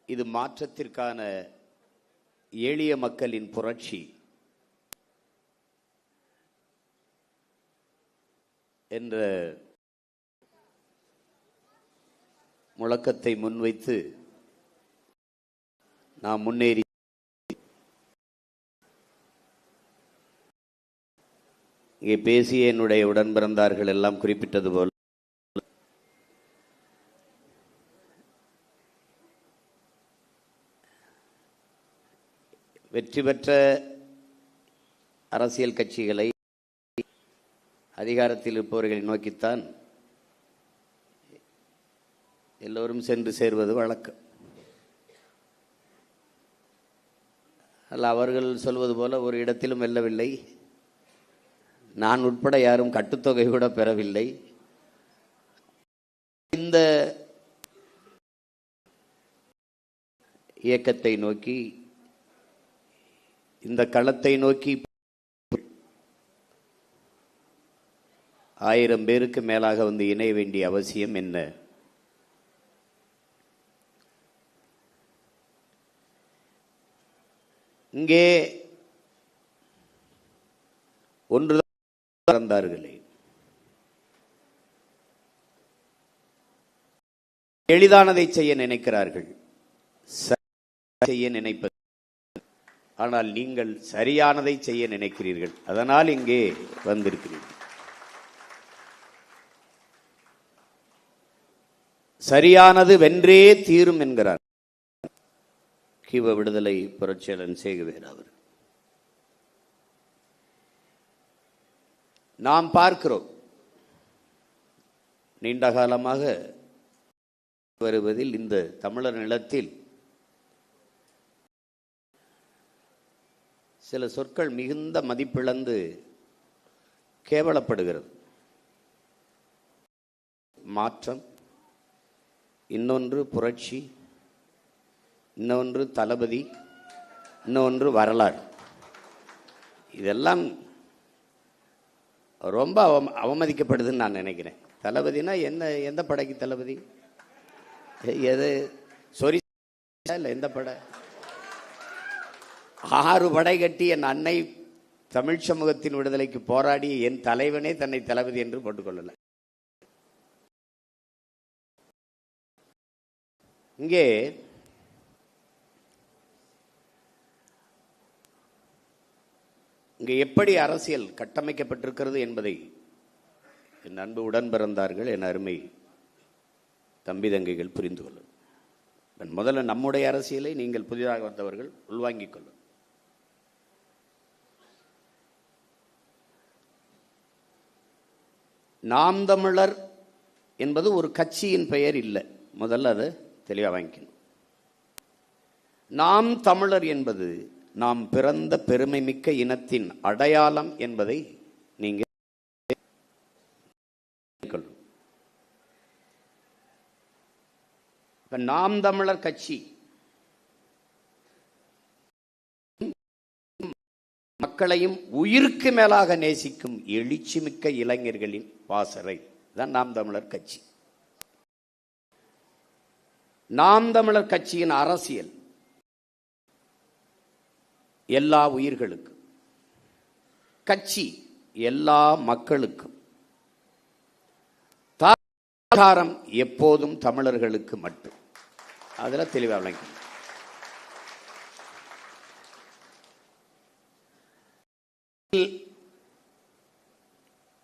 இது மாற்றத்திற்கான எளிய மக்களின் புரட்சி என்ற முழக்கத்தை முன்வைத்து நாம் முன்னேறி இங்கே பேசிய என்னுடைய உடன் பிறந்தார்கள் எல்லாம் குறிப்பிட்டது போல் வெற்றி பெற்ற அரசியல் கட்சிகளை அதிகாரத்தில் இருப்பவர்களை நோக்கித்தான் எல்லோரும் சென்று சேர்வது வழக்கம். அல்ல, அவர்கள் சொல்வது போல ஒரு இடத்திலும் வெல்லவில்லை, நான் உட்பட யாரும் கட்டுத்தொகை கூட பெறவில்லை. இந்த இயக்கத்தை நோக்கி, இந்த களத்தை நோக்கி 1000 பேருக்கு மேலாக வந்து இணைய வேண்டிய அவசியம் என்ன? இங்கே ஒன்றுதான் பிறந்தார்களே, எளிதானதை செய்ய நினைக்கிறார்கள், செய்ய நினைப்பது. ஆனால் நீங்கள் சரியானதை செய்ய நினைக்கிறீர்கள், அதனால் இங்கே வந்திருக்கிறீர்கள். சரியானது வென்றே தீரும் என்கிறார் கிவ விடுதலை புரட்சியாளன் சேகுவேர் அவர். நாம் பார்க்கிறோம், நீண்ட காலமாக வருவதில் இந்த தமிழர் நிலத்தில் சில சொற்கள் மிகுந்த மதிப்பிழந்து கேவலப்படுகிறது. மாற்றம், இன்னொன்று புரட்சி, இன்னொன்று தளபதி, இன்னொன்று வரலாறு. இதெல்லாம் ரொம்ப அவமதிக்கப்படுதுன்னு நான் நினைக்கிறேன். தளபதினா என்ன? எந்த படைக்கு தளபதி? எது சொரி இல்லை, எந்த படை? 6 படை கட்டி என் அன்னை தமிழ் சமூகத்தின் விடுதலைக்கு போராடி என் தலைவனே தன்னை தளபதி என்று போட்டுக்கொள்ளல. இங்கே எப்படி அரசியல் கட்டமைக்கப்பட்டிருக்கிறது என்பதை என் அன்பு உடன் பிறந்தார்கள், என் அருமை தம்பி தங்கைகள் புரிந்து கொள்ளும். முதல்ல நம்முடைய அரசியலை நீங்கள் புதிதாக வந்தவர்கள் உள்வாங்கிக் கொள்ளும். நாம் தமிழர் என்பது ஒரு கட்சியின் பெயர் இல்லை, முதல்ல அதை தெளிவாக வாங்கிக்கணும். நாம் தமிழர் என்பது நாம் பிறந்த பெருமை மிக்க இனத்தின் அடையாளம் என்பதை நீங்கள் நாம் தமிழர் கட்சி மக்களையும் உயிருக்கு மேலாக நேசிக்கும் எழுச்சி மிக்க இளைஞர்களின் பாசறை தான் நாம் தமிழர் கட்சி. நாம் தமிழர் கட்சியின் அரசியல் எல்லா உயிர்களுக்கும், கட்சி எல்லா மக்களுக்கும், தாரம் எப்போதும் தமிழர்களுக்கு மட்டும். அதில் தெளிவாக விளங்கி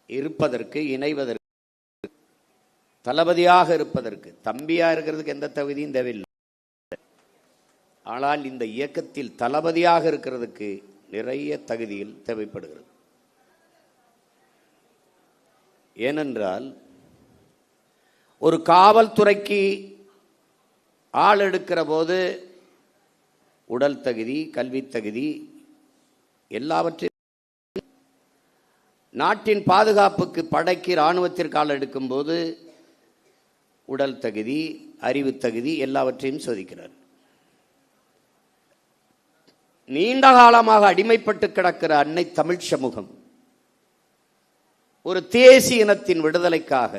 இருப்பதற்கு, இணைவதற்கு, தளபதியாக இருப்பதற்கு, தம்பியா இருக்கிறதுக்கு எந்த தகுதியும் தேவையில்லை. ஆனால் இந்த இயக்கத்தில் தளபதியாக இருக்கிறதுக்கு நிறைய தகுதிகள் தேவைப்படுகிறது. ஏனென்றால் ஒரு காவல்துறைக்கு ஆள் எடுக்கிற போது உடல் தகுதி, கல்வி தகுதி எல்லாவற்றையும், நாட்டின் பாதுகாப்புக்கு படைக்கு இராணுவத்திற்கு ஆள் எடுக்கும் போது உடல் தகுதி, அறிவு தகுதி எல்லாவற்றையும் சோதிக்கிறார். நீண்ட காலமாக அடிமைப்பட்டு கிடக்கிற அன்னை தமிழ் சமூகம் ஒரு தேசிய இனத்தின் விடுதலைக்காக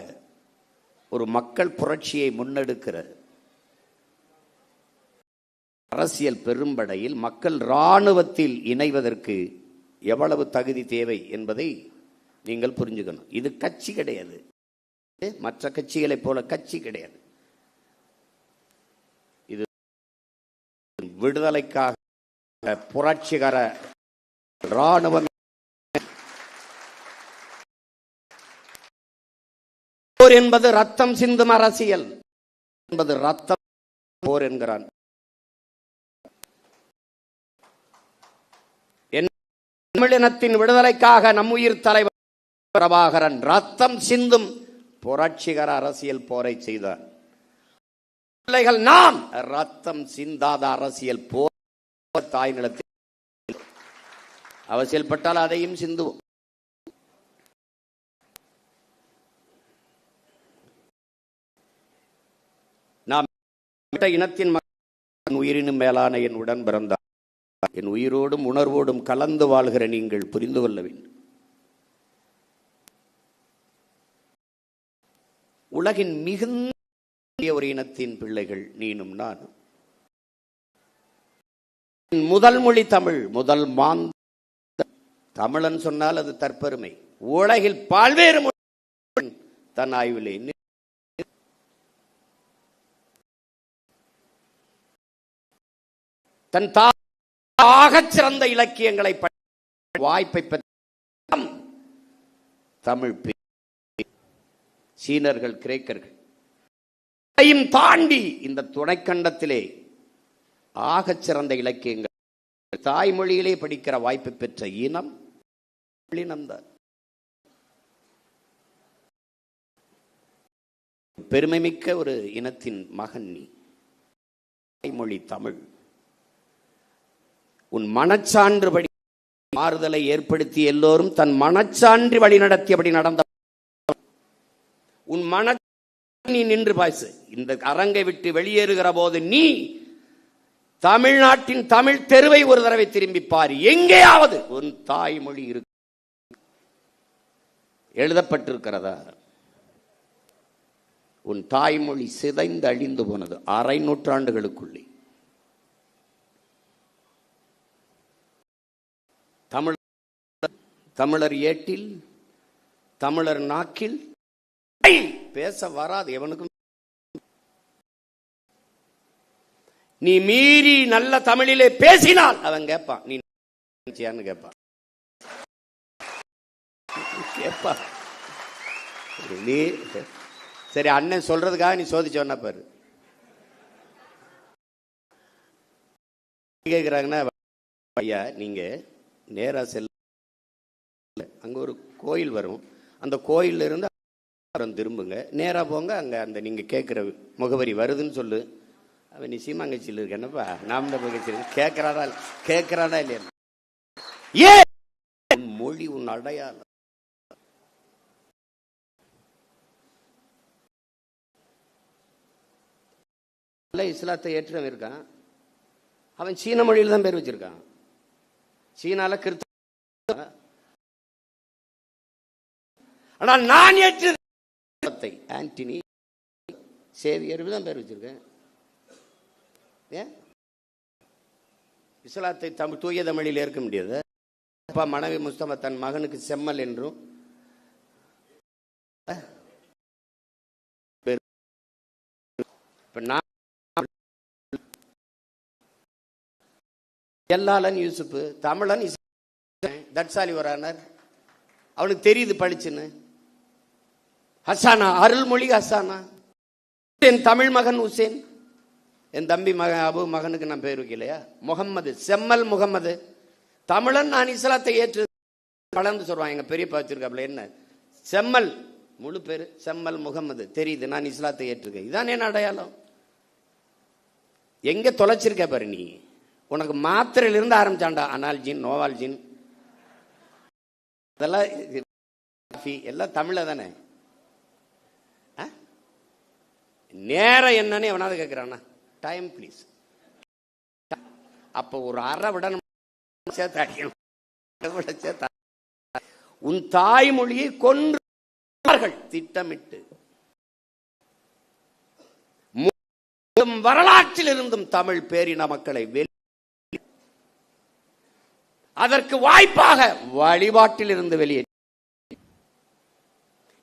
ஒரு மக்கள் புரட்சியை முன்னெடுக்கிற அரசியல் பெரும்படையில் மக்கள் இராணுவத்தில் இணைவதற்கு எவ்வளவு தகுதி தேவை என்பதை நீங்கள் புரிஞ்சுக்கணும். இது கட்சி கிடையாது, மற்ற கட்சிகளைப் போல கட்சி கிடையாது. இது விடுதலைக்காக புரட்சிகர இராணுவம். போர் என்பது ரத்தம் சிந்தும் அரசியல் என்பது ரத்தம் போர் என்கிறான். தமிழினத்தின் விடுதலைக்காக நம் உயிர் தலைவர் பிரபாகரன் ரத்தம் சிந்தும் புரட்சிகர அரசியல் போரை செய்தார். பிள்ளைகள் நாம் ரத்தம் சிந்தாத அரசியல் போர் தாய் நிலத்தில் அவசியப்பட்டால் அதையும் சிந்துவோம். நாம் இனத்தின் உயிரினும் மேலான என் உடன் பிறந்தார். என் உயிரோடும் உணர்வோடும் கலந்து வாழ்கிற நீங்கள் புரிந்து கொள்ள வேண்டும். உலகின் மிகுந்த ஒரு இனத்தின் பிள்ளைகள் நீனும் நானும். முதல் மொழி தமிழ், முதல் மாந்த தமிழன் சொன்னால் அது தற்பெருமை. உலகில் பல்வேறு மொழி தன் ஆய்விலே தன் ஆகச் சிறந்த இலக்கியங்களை வாய்ப்பை பெற்ற தமிழ் சீனர்கள், கிரேக்கர்கள் தாண்டி இந்த துணைக்கண்டத்திலே ஆகச் சிறந்த இலக்கியங்கள் தாய்மொழியிலே படிக்கிற வாய்ப்பு பெற்ற இனம் இனம்தான். பெருமைமிக்க ஒரு இனத்தின் மகன் நீ. தாய்மொழி தமிழ். உன் மனச்சான்று படி மாறுதலை ஏற்படுத்தி எல்லோரும் தன் மனச்சான்று வழி நடத்தி அப்படி நடந்த உன் மன நீ நின்று பாய்சு. இந்த அரங்கை விட்டு வெளியேறுகிற போது நீ தமிழ்நாட்டின் தமிழ் தெருவை ஒரு தடவை திரும்பி பாரு. எங்கேயாவது உன் தாய்மொழி இருக்கு எழுதப்பட்டிருக்கிறதா? உன் தாய்மொழி சிதைந்து அழிந்து போனது 1/2 நூற்றாண்டுகளுக்குள்ளே. தமிழர் ஏட்டில் தமிழர் நாக்கில் பேச வராது எவனுக்கும். நீ மீறி நல்ல தமிழிலே பேசினால் அவன் கேட்பான், நீ கேட்பான் கேட்பான். நீ சரி அண்ணன் சொல்றதுக்காக நீ சோதிச்சோன்னா பாரு. கேட்கிறாங்கன்னா ஐயா நீங்க நேரா செல்ல, அங்க ஒரு கோயில் வரும், அந்த கோயில்ல இருந்து திரும்புங்க, நேரா போங்க, அங்க அந்த நீங்க கேட்கிற முகவரி வருதுன்னு சொல்லு. அவன் நீ சீமாங்கச்சியில் இருக்க என்னப்பா நாம் கேட்கிறானா இல்லையா? ஏன் மொழி உன் அடையாளம். இஸ்லாத்தை ஏற்றவன் இருக்கான், அவன் சீன மொழியில் தான் பேர் வச்சிருக்கான். சீனால கிறிஸ்தவ, ஆனால் நான் ஏற்ற ஆண்டனி சேவியர் தான் பேர் வச்சிருக்கேன். இஸ்லாத்தை தமிழ் தூய தமிழில் ஏற்க முடியாது. அப்பா மனைவி முஸ்தபா தன் மகனுக்கு செம்மல் என்றும் எல்லாளன் யூசுப் தமிழன் தட்சாலி வரானார், அவனுக்கு தெரியுது படிச்சுன்னு. ஹசானா அருள்மொழி ஹசானா, என் தமிழ் மகன் ஹுசேன், என் தம்பி மகன் அபு மகனுக்கு நான் பேர் வைக்கலையா முகம்மது, செம்மல் முகம்மது. தமிழன் நான் இஸ்லாத்தை ஏற்று கலந்து சொல்றான். எங்க பெரியப்பா வச்சிருக்காப்ல என்ன செம்மல், முழு பேரு செம்மல் முகம்மது, தெரியுது நான் இஸ்லாத்தை ஏற்றிருக்கேன். இதான் என் அடையாளம். எங்க தொலைச்சிருக்க பாரு நீ. உனக்கு மாத்திரையிலிருந்து ஆரம்பிச்சாண்டா, அனால்ஜின் நோவால்ஜின் அதெல்லாம் எல்லாம் தமிழ்ல தானே. நேரம் என்னன்னு எவனாவது கேட்கிறானா? Time please. அப்ப ஒரு அரை விட சேர்த்தாடிக்கணும். உன் தாய்மொழியை கொன்றார்கள் திட்டமிட்டு. வரலாற்றில் இருந்தும் தமிழ் பேரின மக்களை அதற்கு வாய்ப்பாக வழிபாட்டில் இருந்து வெளியே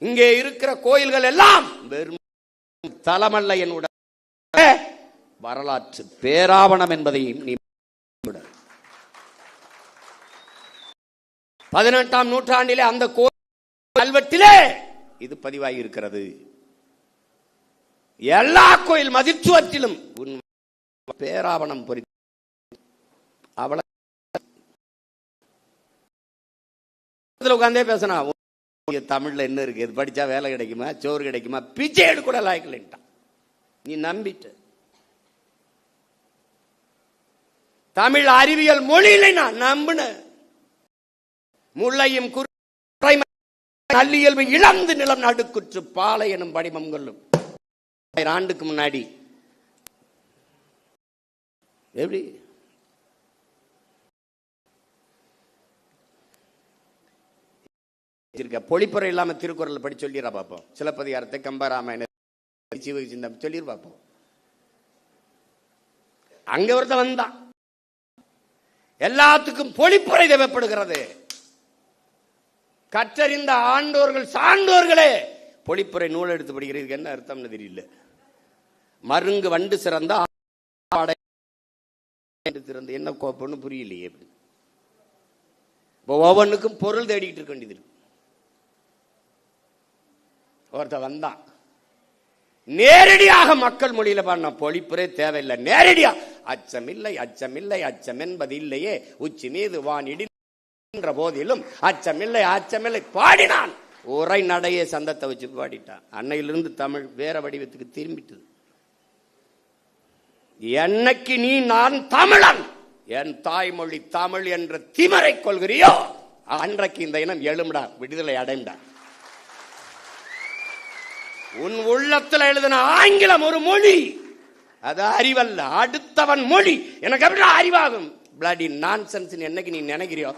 இங்கே இருக்கிற கோயில்கள் எல்லாம் வெறும் தலமல்ல என்னுடைய வரலாற்று பேராவணம் என்பதையும் நீ 18ஆம் நூற்றாண்டிலே அந்த கோயில் கல்வெட்டிலே இது பதிவாகி இருக்கிறது. எல்லா கோயில் மதிச்சுவத்திலும் பேராவணம் பொறித்து அவளை உட்கார்ந்தே பேசினா தமிழ்ல என்ன இருக்கு, இது படிச்சா வேலை கிடைக்குமா, சோறு கிடைக்குமா, பிச்சை எடுக்கூட லாய்க்கலன்ட்டான். நீ நம்பிட்ட தமிழ் அறிவியல் மொழியில நான் நம்பின முல்லையும் நல்லியல்பு இழந்து நிலம் நடுக்குற்று பாலை எனும் படிமம் கொள்ளும் ஆண்டுக்கு முன்னாடி எப்படி பொழிப்புரை இல்லாம திருக்குறள் படி சொல்லிடுறா பார்ப்போம். சிலப்பதிகாரத்தை கம்பராமாயணம் சொல்லிடு பார்ப்போம். அங்க ஒருத்த வந்தான். எல்லாத்துக்கும் பொழிப்புரை தேவைப்படுகிறது. கற்றறிந்த ஆண்டோர்கள் சான்றோர்களே பொழிப்புரை நூல் எடுத்து படிக்கிறதுக்கு என்ன அர்த்தம்னு தெரியல. மருங்கு வண்டு சிறந்த சிறந்த என்ன கோப்பன்னு புரியலையே. ஒவ்வொன்றுக்கும் பொருள் தேடிக்கிட்டு இருக்க வேண்டியது. ஒருத்த வந்தான் நேரடியாக மக்கள் மொழியில பாடின பொழிப்புரை தேவையில்லை. நேரடியா அச்சமில்லை அச்சமில்லை அச்சம் என்பது இல்லையே உச்சி மீது வான் இடின்ற போதிலும் அச்சமில்லை அச்சமில்லை பாடினான். உரை நடையே சந்தத்தை வச்சு பாடிட்டான். அன்னையிலிருந்து தமிழ் வேற வடிவத்துக்கு திரும்பிட்டது. என்னைக்கு நீ நான் தமிழன் என் தாய்மொழி தமிழ் என்ற திமரை கொள்கிறியோ அன்றைக்கு இந்த இனம் எழும்டா, விடுதலை அடைந்தா. உன் உள்ளத்தில் எழுதின ஆங்கிலம் ஒரு மொழி, அது அறிவல்ல, அடுத்தவன் மொழி. எனக்கு எப்படி அறிவாகும்? பிளடி நான்சென்ஸ் என்னைக்கு நீ நினைக்கிறியோ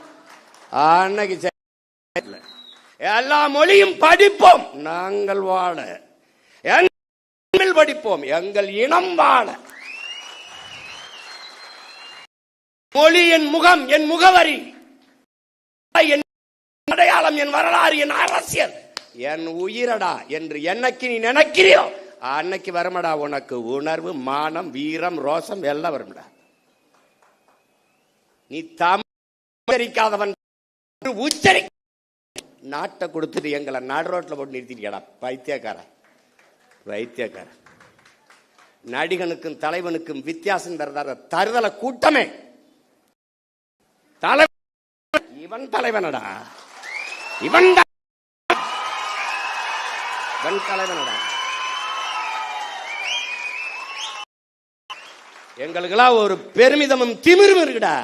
அன்னைக்கு எல்லா மொழியும் படிப்போம், நாங்கள் வாழ படிப்போம், எங்கள் இனம் வாழ. மொழி என் முகம், என் முகவரி, என் அடையாளம், என் வரலாறு, என் அரசியல், என் உயிரடா என்று என்னைக்கு நீ நினைக்கிறியோ அன்னைக்கு வருமடா உனக்கு உணர்வு, மானம், வீரம், ரோசம் எல்லாம் வரும்டா. நீ தமிழ் உச்சரி நாட்டை கொடுத்துட்டு எங்களை நடு ரோட்ல போட்டு நிறுத்திட்டியடா பைத்தியக்கார வைத்தியக்கார. நடிகனுக்கும் தலைவனுக்கும் வித்தியாசம் தருதல கூட்டமே. இவன் தலைவனடா, இவன் தலைவனடா. எங்களுக்கெல்லாம் ஒரு பெருமிதமும் திமிரும் இருக்குடா.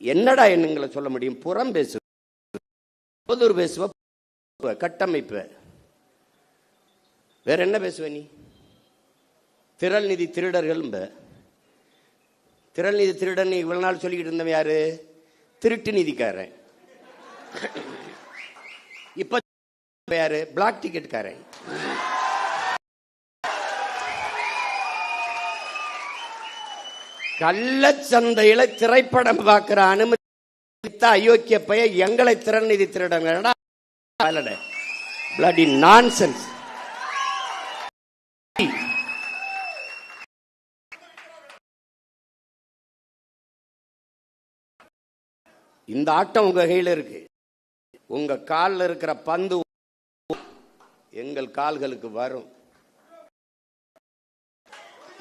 என்னடா என்னங்களை சொல்ல முடியும்? புறம் பேசு, பொதுர் பேசுவ, கட்டமைப்பு, வேற என்ன பேசுவ நீ? திரள் நிதி திருடர்கள், திரள் நிதி திருடன் இவ்வளவு நாள் சொல்லிக்கிட்டு இருந்தவன் யாரு? திருட்டு நிதிக்காரன். இப்ப யாரு? பிளாக் டிக்கெட்காரன். கள்ளச்சந்தையில திரைப்படம் பார்க்கிற அனுமதி அயோக்கிய பைய எங்களை திறன் நிதி திருடங்கடா. Bloody nonsense. இந்த ஆட்டம் உங்க கையில் இருக்கு. உங்க காலில் இருக்கிற பந்து எங்கள் கால்களுக்கு வரும்.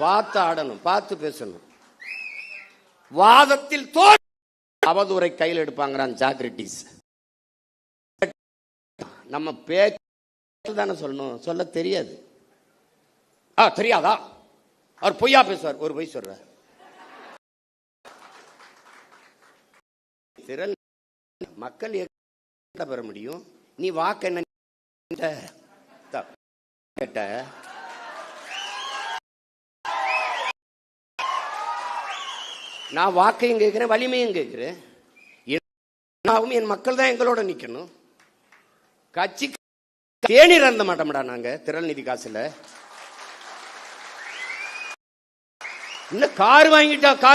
பார்த்து ஆடணும், பார்த்து பேசணும். வாதத்தில் அவதூறை கையில் எடுப்பாங்கிறான் சாக்ரட்டிஸ். நம்ம பேச்சு தானே சொல்லணும், சொல்ல தெரியாது. தெரியாதா? அவர் பொய்யா பேசுவார், ஒரு பொய் சொல்றார். திறன் மக்கள் பெற முடியும். நீ வாக்கு என்ன கேட்ட? நான் வாக்கையும் கேட்கிறேன், வலிமையும் கேட்கிறேன். என் மக்கள் தான் எங்களோட நிக்கணும். கட்சி தேநீர் அருந்த மாட்டோம்டா நாங்க திரள் நிதி காசுல. இன்னும் கார்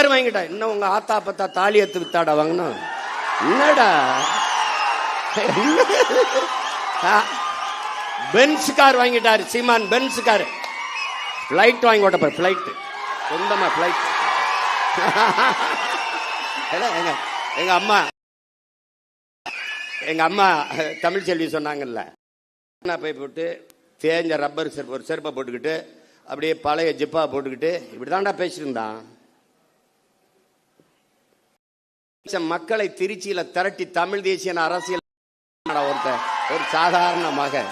வாங்கிட்டா இன்னும் உங்க ஆத்தா பத்தா தாலி எடுத்து வித்தாடா வாங்கணும். என்னடா பென்ஸ் கார் வாங்கிட்டாரு சீமான். பென்ஸ் கார் பிளைட் வாங்கி ஓட்ட போற. பிளைட் சொந்தமா பிளைட். எங்க அம்மா தமிழ் செல்வி சொன்னாங்கல்ல, போய் போட்டு தேஞ்ச ரப்பர் செருப்பு ஒரு செருப்பை போட்டுக்கிட்டு அப்படியே பழைய ஜிப்பா போட்டுக்கிட்டு இப்படிதான்டா பேசிருந்தான். மக்களை திருச்சியில திரட்டி தமிழ் தேசிய அரசியல் ஒருத்தர் ஒரு சாதாரண மகன்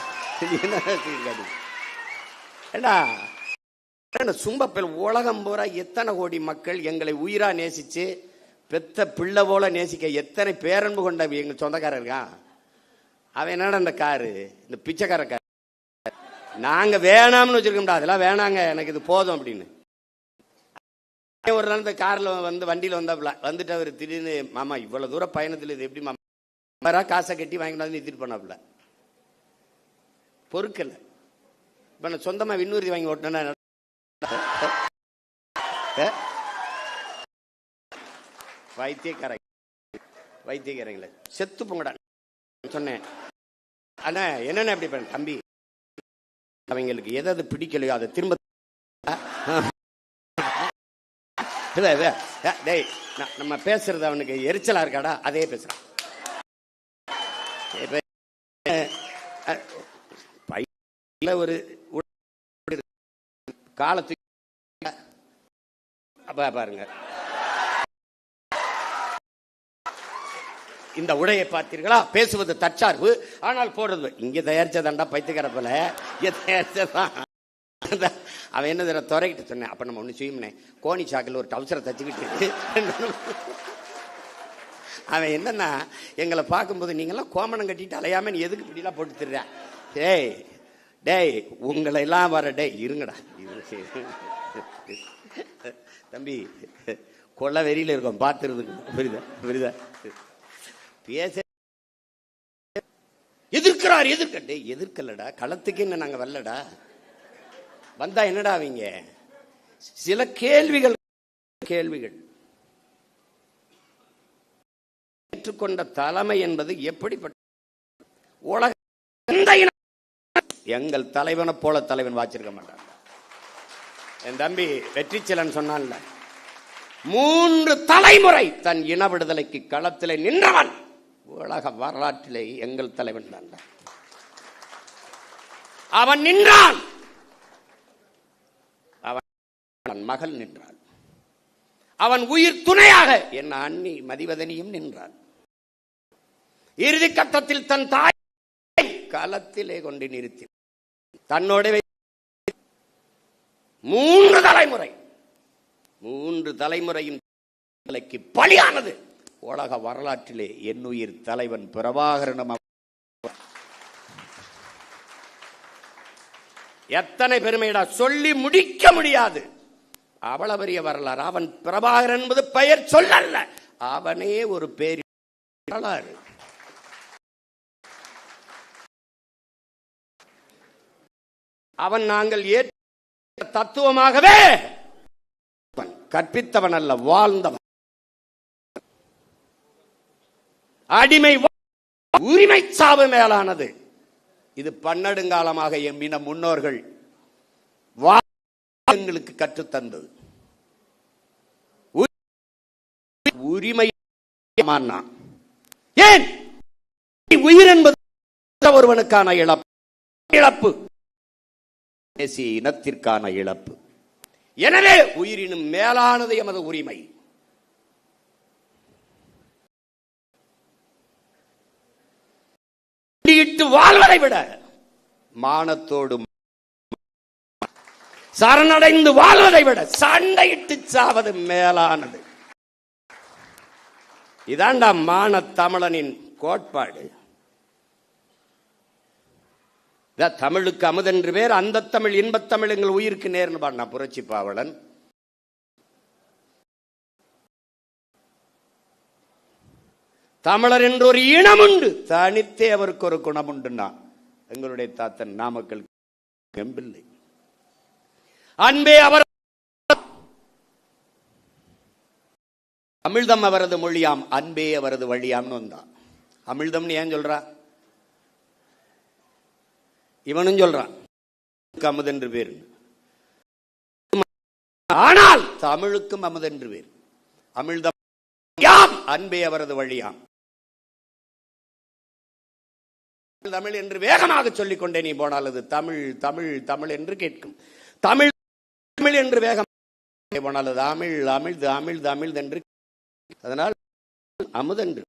சும்பப்பல் உலகம் பூரா எத்தனை கோடி மக்கள் எங்களை உயிரா நேசிச்சு பெத்த பிள்ளை போல நேசிக்க எத்தனை பேரன்பு கொண்ட எங்க சொந்தக்காரர் இருக்கான். அவன் என்னடா இந்த காரு, இந்த பிச்சைக்கார காரு நாங்க வேணாம்னு வச்சிருக்கோம்டா, அதெல்லாம் வேணாங்க எனக்கு இது போதும் அப்படின்னு. ஒரு நாள் இந்த கார்ல வந்து வண்டியில வந்துட்டு அவர் திடீர்னு மாமா இவ்வளவு தூரம் பயணத்தில் இது எப்படி மாமா காசை கட்டி வாங்கிட்டு நிறுத்திட்டு பண்ணாப்புல பொறுக்கல. இப்ப நான் சொந்தமா விண்ணூர்தி வாங்கி ஓட்டினா வைத்தியக்காரங்கள செத்து பொங்கடா சொன்னேன். ஆனா என்னென்ன எப்படி பண்ண தம்பி, அவங்களுக்கு எதாவது பிடிக்கலையோ அதை திரும்ப நம்ம பேசுறது அவனுக்கு எரிச்சலா இருக்காடா அதே பேசுறான். ஒரு காலத்துக்கு பாருங்க, இந்த உடையை பார்த்தீர்களா, பேசுவது தற்சார்பு ஆனால் போடுறது இங்க தயாரிச்சதாண்டா பைத்தியக்காரப்பல தயாரிச்சதான். அவன் என்ன துறைக்கிட்டு சொன்னேன். அப்ப நம்ம ஒண்ணு செய்யும்னே கோணி சாக்கில் ஒரு டவுசரை தச்சுக்கிட்டு அவன் என்னன்னா எங்களை பார்க்கும்போது நீங்கெல்லாம் கோமணம் கட்டிட்டு அலையாம நீ எதுக்கு இப்படிலாம் போட்டு திடுற, டேய் டேய் உங்களை எல்லாம் வர டே இருங்கடா தம்பி கொள்ள வெறியில இருக்கும் பார்த்துறதுக்கு. புரியுதா புரியுதா? பேச எதிர்க்கிறார் எதிர்க்கட்டே எதிர்க்கலடா, களத்துக்கு என்ன நாங்க வரலடா. வந்தா என்னடா அவங்க சில கேள்விகள் ஏற்றுக்கொண்ட தலைமை என்பது எப்படிப்பட்ட உலக எங்கள் தலைவனை போல தலைவன் வாச்சிருக்க மாட்டான். என் தம்பி வெற்றிச்செலன் சொன்னான்ல, 3 தலைமுறை தன் இன விடுதலைக்கு களத்திலே நின்றவன் உலக வரலாற்றிலே எங்கள் தலைவன் தான். அவன் நின்றான், அவன் மகள் நின்றாள், அவன் உயிர் துணையாக என் அண்ணி மதிவதனியும் நின்றான். இறுதி கட்டத்தில் தன் தாய் களத்திலே கொண்டு நிறுத்தி தன்னோட 3 தலைமுறையும் பலியானது உலக வரலாற்றிலே என் உயிர் தலைவன் பிரபாகரன். எத்தனை பெருமைடா, சொல்லி முடிக்க முடியாது. அவ்வளவு பெரிய வரலாறு. அவன் பிரபாகரன் என்பது பெயர் சொல்லல்ல, அவனே ஒரு பேர் வரலாறு. அவன் நாங்கள் ஏற்ற தத்துவமாகவே கற்பித்தவன் அல்ல, வாழ்ந்தவன். அடிமை உரிமை சாவு மேலானது. இது பன்னெடுங்காலமாக எம்மின முன்னோர்கள் எங்களுக்கு கற்றுத்தந்தது. உரிமை ஏன் உயிர் என்பது ஒருவனுக்கான இழப்பு, தேசிய இனத்திற்கான இழப்பு. எனவே உயிரினும் மேலானது எமது உரிமை. வாழ்வதை விட மானத்தோடு சரணடைந்து வாழ்வதை விட சண்டையிட்டு சாவது மேலானது. இதாண்டா மான தமிழனின் கோட்பாடு. தமிழுக்கு அமுதென்று பேர், அந்த தமிழ் இன்பத்தமிழ் எங்கள் உயிருக்கு நேர்னு பாடினா புரட்சி பாவலன். தமிழர் என்று ஒரு இனம் உண்டு, தனித்தே அவருக்கு ஒரு குணம் உண்டுன்னா எங்களுடைய தாத்தன் நாமக்கல் எம்பிள்ளை. அன்பே அவர் அமிழ்தம் அவரது மொழியாம், அன்பே அவரது வழியாம்னு வந்தான். அமிழ்தம்னு ஏன் சொல்றா? இவனும் சொல்றான் அமுதென்று பேர். ஆனால் தமிழுக்கும் அமுதென்று பேர். அமிழ்தம் அன்பே அவரது வழியாம். தமிழ் என்று வேகமாக சொல்லிக் கொண்டே நீ போனால் அது தமிழ் தமிழ் தமிழ் என்று கேட்கும். தமிழ் தமிழ் என்று வேகம் போனால் அது அமிழ் அமிழ்து அமிழ்து அமிழ்து என்று. அதனால் அமுதென்று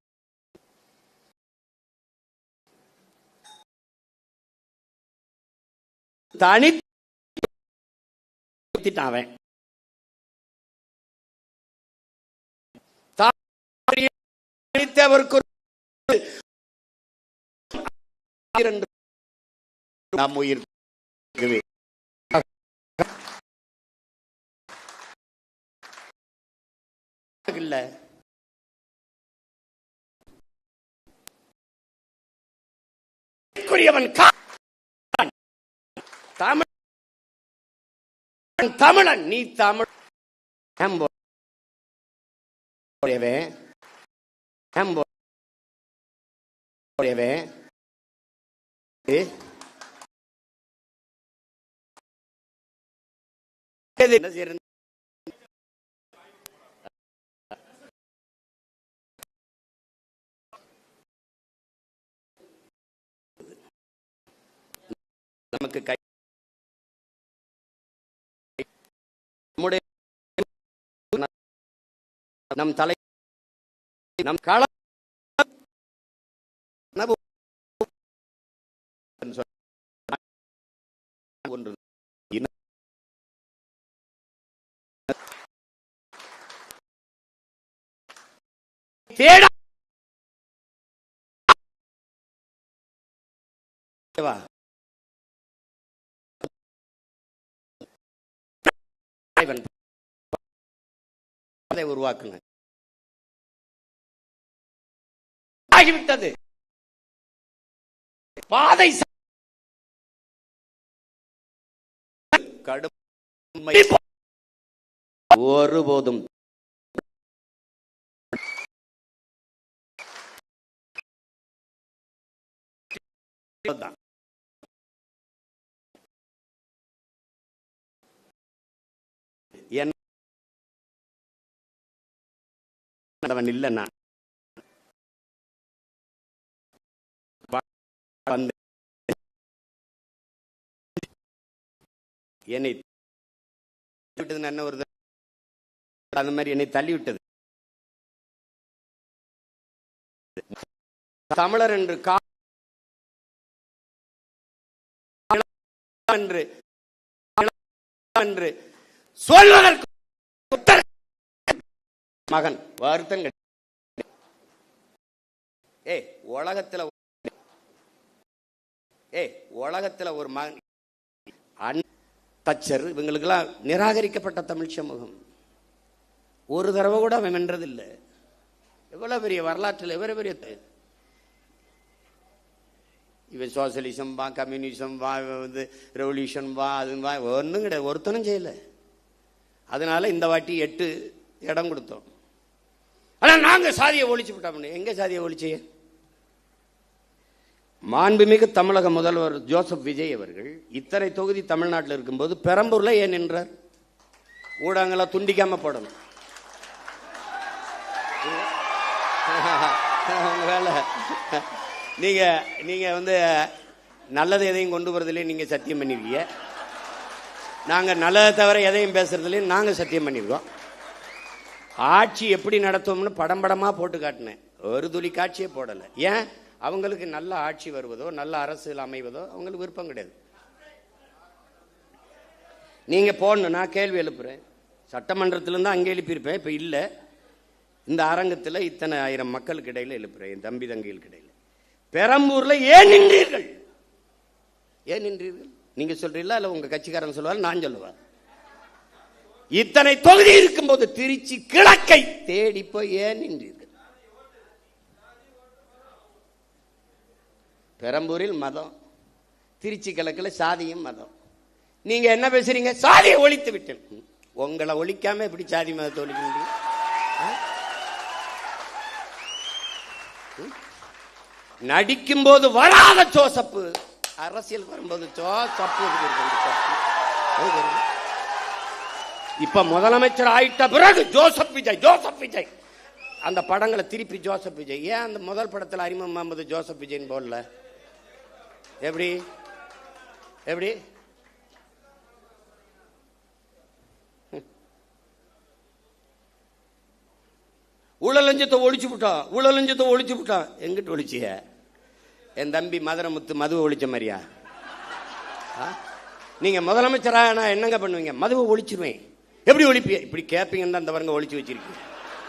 தனித்தாவன் நம் உயிர் இல்ல. தமிழ் தமிழன் நீ தமிழ் என்ன செய்யறது? நமக்கு கை நம் தலை நம் கள ஒன்று தேட உருவாக்குங்க ஆகிவிட்டது. பாதை கடுமை ஒருபோதும் இல்ல. நான் என்னை விட்டது என்ன ஒரு அந்த மாதிரி என்னை தள்ளிவிட்டது. தமிழர் என்று என்று சொல்வதற்கு மகன் வருத்தம். உலகத்துல ஒரு மகன் தச்சர் இவங்களுக்கெல்லாம் நிராகரிக்கப்பட்ட தமிழ் சமூகம். ஒரு தடவை கூட அவன் வென்றதில்லை. எவ்வளவு பெரிய வரலாற்றில் எவ்வளவு பெரிய இவன் சோசியலிசம் வா, கம்யூனிசம் வா, ரெவல்யூஷன் வா, அது வா, ஒன்றும் கிடையாது. ஒருத்தனும் செய்யல. அதனால இந்த வாட்டி 8 இடம் கொடுத்தோம். ஆனா நாங்க சாதியை ஒழிச்சு விட்டோம். எங்க சாதியை ஒழிச்சிய? மாண்புமிகு தமிழக முதல்வர் ஜோசப் விஜய் அவர்கள் இத்தனை தொகுதி தமிழ்நாட்டில் இருக்கும்போது பெரம்பூர்ல ஏன் நின்றார்? ஊடகங்களை துண்டிக்காம போடணும். நீங்க நல்லது எதையும் கொண்டு வரதுலேயே நீங்க சத்தியம் பண்ணிருக்கீங்க. நாங்க நல்லதை தவிர எதையும் பேசுறதுலேயும் நாங்க சத்தியம் பண்ணிருக்கோம். ஆட்சி எப்படி நடத்துவோம்னு படம் படமா போட்டு காட்டினேன். ஒரு துளி காட்சியே போடலை. ஏன்? அவங்களுக்கு நல்ல ஆட்சி வருவதோ நல்ல அரசியல் அமைவதோ அவங்களுக்கு விருப்பம் கிடையாது. நீங்க போடணும். நான் கேள்வி எழுப்புறேன். சட்டமன்றத்திலிருந்து அங்கே எழுப்பியிருப்பேன். இப்ப இல்லை, இந்த அரங்கத்தில் இத்தனை ஆயிரம் மக்களுக்கு இடையில எழுப்புறேன். என் தம்பி தங்கைகளுக்கு இடையில பெரம்பூர்ல ஏன் நின்றீர்கள்? ஏன் நின்றீர்கள்? நீங்க சொல்றீங்களா இல்ல உங்க கட்சிக்காரன் சொல்லுவார், நான் சொல்லுவார்? இத்தனை தொகுதி இருக்கும் போது திருச்சி கிழக்கை தேடி போய் ஏன் நின்றீர்கள்? பெரம்பூரில் மதம், திருச்சி கிழக்கில் சாதியும் மதம். நீங்க என்ன பேசுறீங்க? சாதியை ஒழித்து விட்டேன். உங்களை ஒழிக்காம எப்படி சாதி மதத்தை ஒழிக்க முடியும்? நடிக்கும் போது வராத ஜோசப் அரசியல் வரும்போது இப்ப முதலமைச்சர் ஆயிட்ட பிறகு ஜோசப் விஜய் அந்த படங்களை திருப்பி ஜோசப் விஜய். ஏன் அந்த முதல் படத்தில் அறிமுகம் முகமது ஜோசப் விஜய்னு போடல? எப்படி எப்படி ஊழலஞ்சத்தை ஒழிச்சு விட்டான். எங்கிட்ட ஒழிச்சிய? என் தம்பி மதுரமுத்து மதுவை ஒழிச்ச மாதிரியா? நீங்க முதலமைச்சராக நான் என்னங்க பண்ணுவீங்க? மதுவை ஒழிச்சிருவேன். எப்படி ஒழிப்பிய? இப்படி கேட்பீங்கன்னு அந்த வரங்க ஒழிச்சு வச்சிருக்கீங்க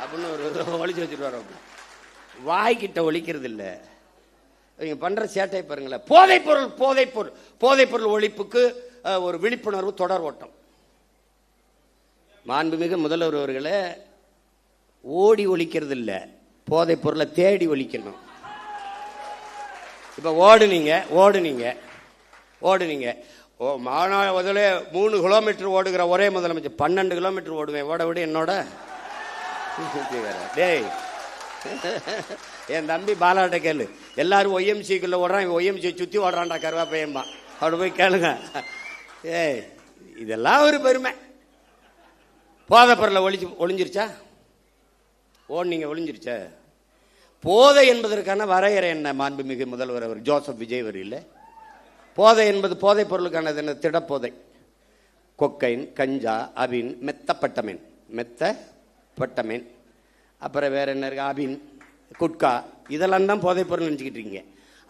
அப்படின்னு ஒரு ஒழிச்சு வச்சிருவாரு. வாய்கிட்ட ஒழிக்கிறது இல்லை. இவங்க பண்ற சேட்டை பாருங்களேன். போதைப் பொருள் ஒழிப்புக்கு ஒரு விழிப்புணர்வு தொடர் ஓட்டம். மாண்புமிகு முதல்வர் அவர்களே, ஓடி ஒழிக்கிறது இல்லை, போதைப் பொருளை தேடி ஒழிக்கணும். இப்ப ஓடுனீங்க மாநாடு 3 கிலோமீட்டர் ஓடுகிற ஒரே முதலமைச்சர் 12 கிலோமீட்டர் ஓடுவேன். ஓட விட என்னோட டேய் என் தம்பி பாலாட்ட கேளு. எல்லாரும் ஒய்எம்சிக்குள்ள ஓடுறான், ஒய்எம்சி சுத்தி ஓடுறான்டா கருவாப்பையம்மா. அப்படி போய் கேளுங்க. ஏய் இதெல்லாம் ஒரு பெருமை. போதைப் பொருளை ஒளிஞ்சிருச்சா? ஒளிஞ்சிருச்ச. போதை என்பதற்கான வரையறை என்ன? மாண்புமிகு முதல்வர் அவர் ஜோசப் விஜய் வரையில் போதை என்பது போதைப் பொருளுக்கானது என்ன? திடப்போதை. கொக்கைன், கஞ்சா, அபின், மெத்தப்பட்டமேன், அப்புறம் வேற என்ன இருக்கு? அபின், குட்கா, இதெல்லாம் தான் போதைப் பொருள் நினச்சிக்கிட்டு இருக்கீங்க.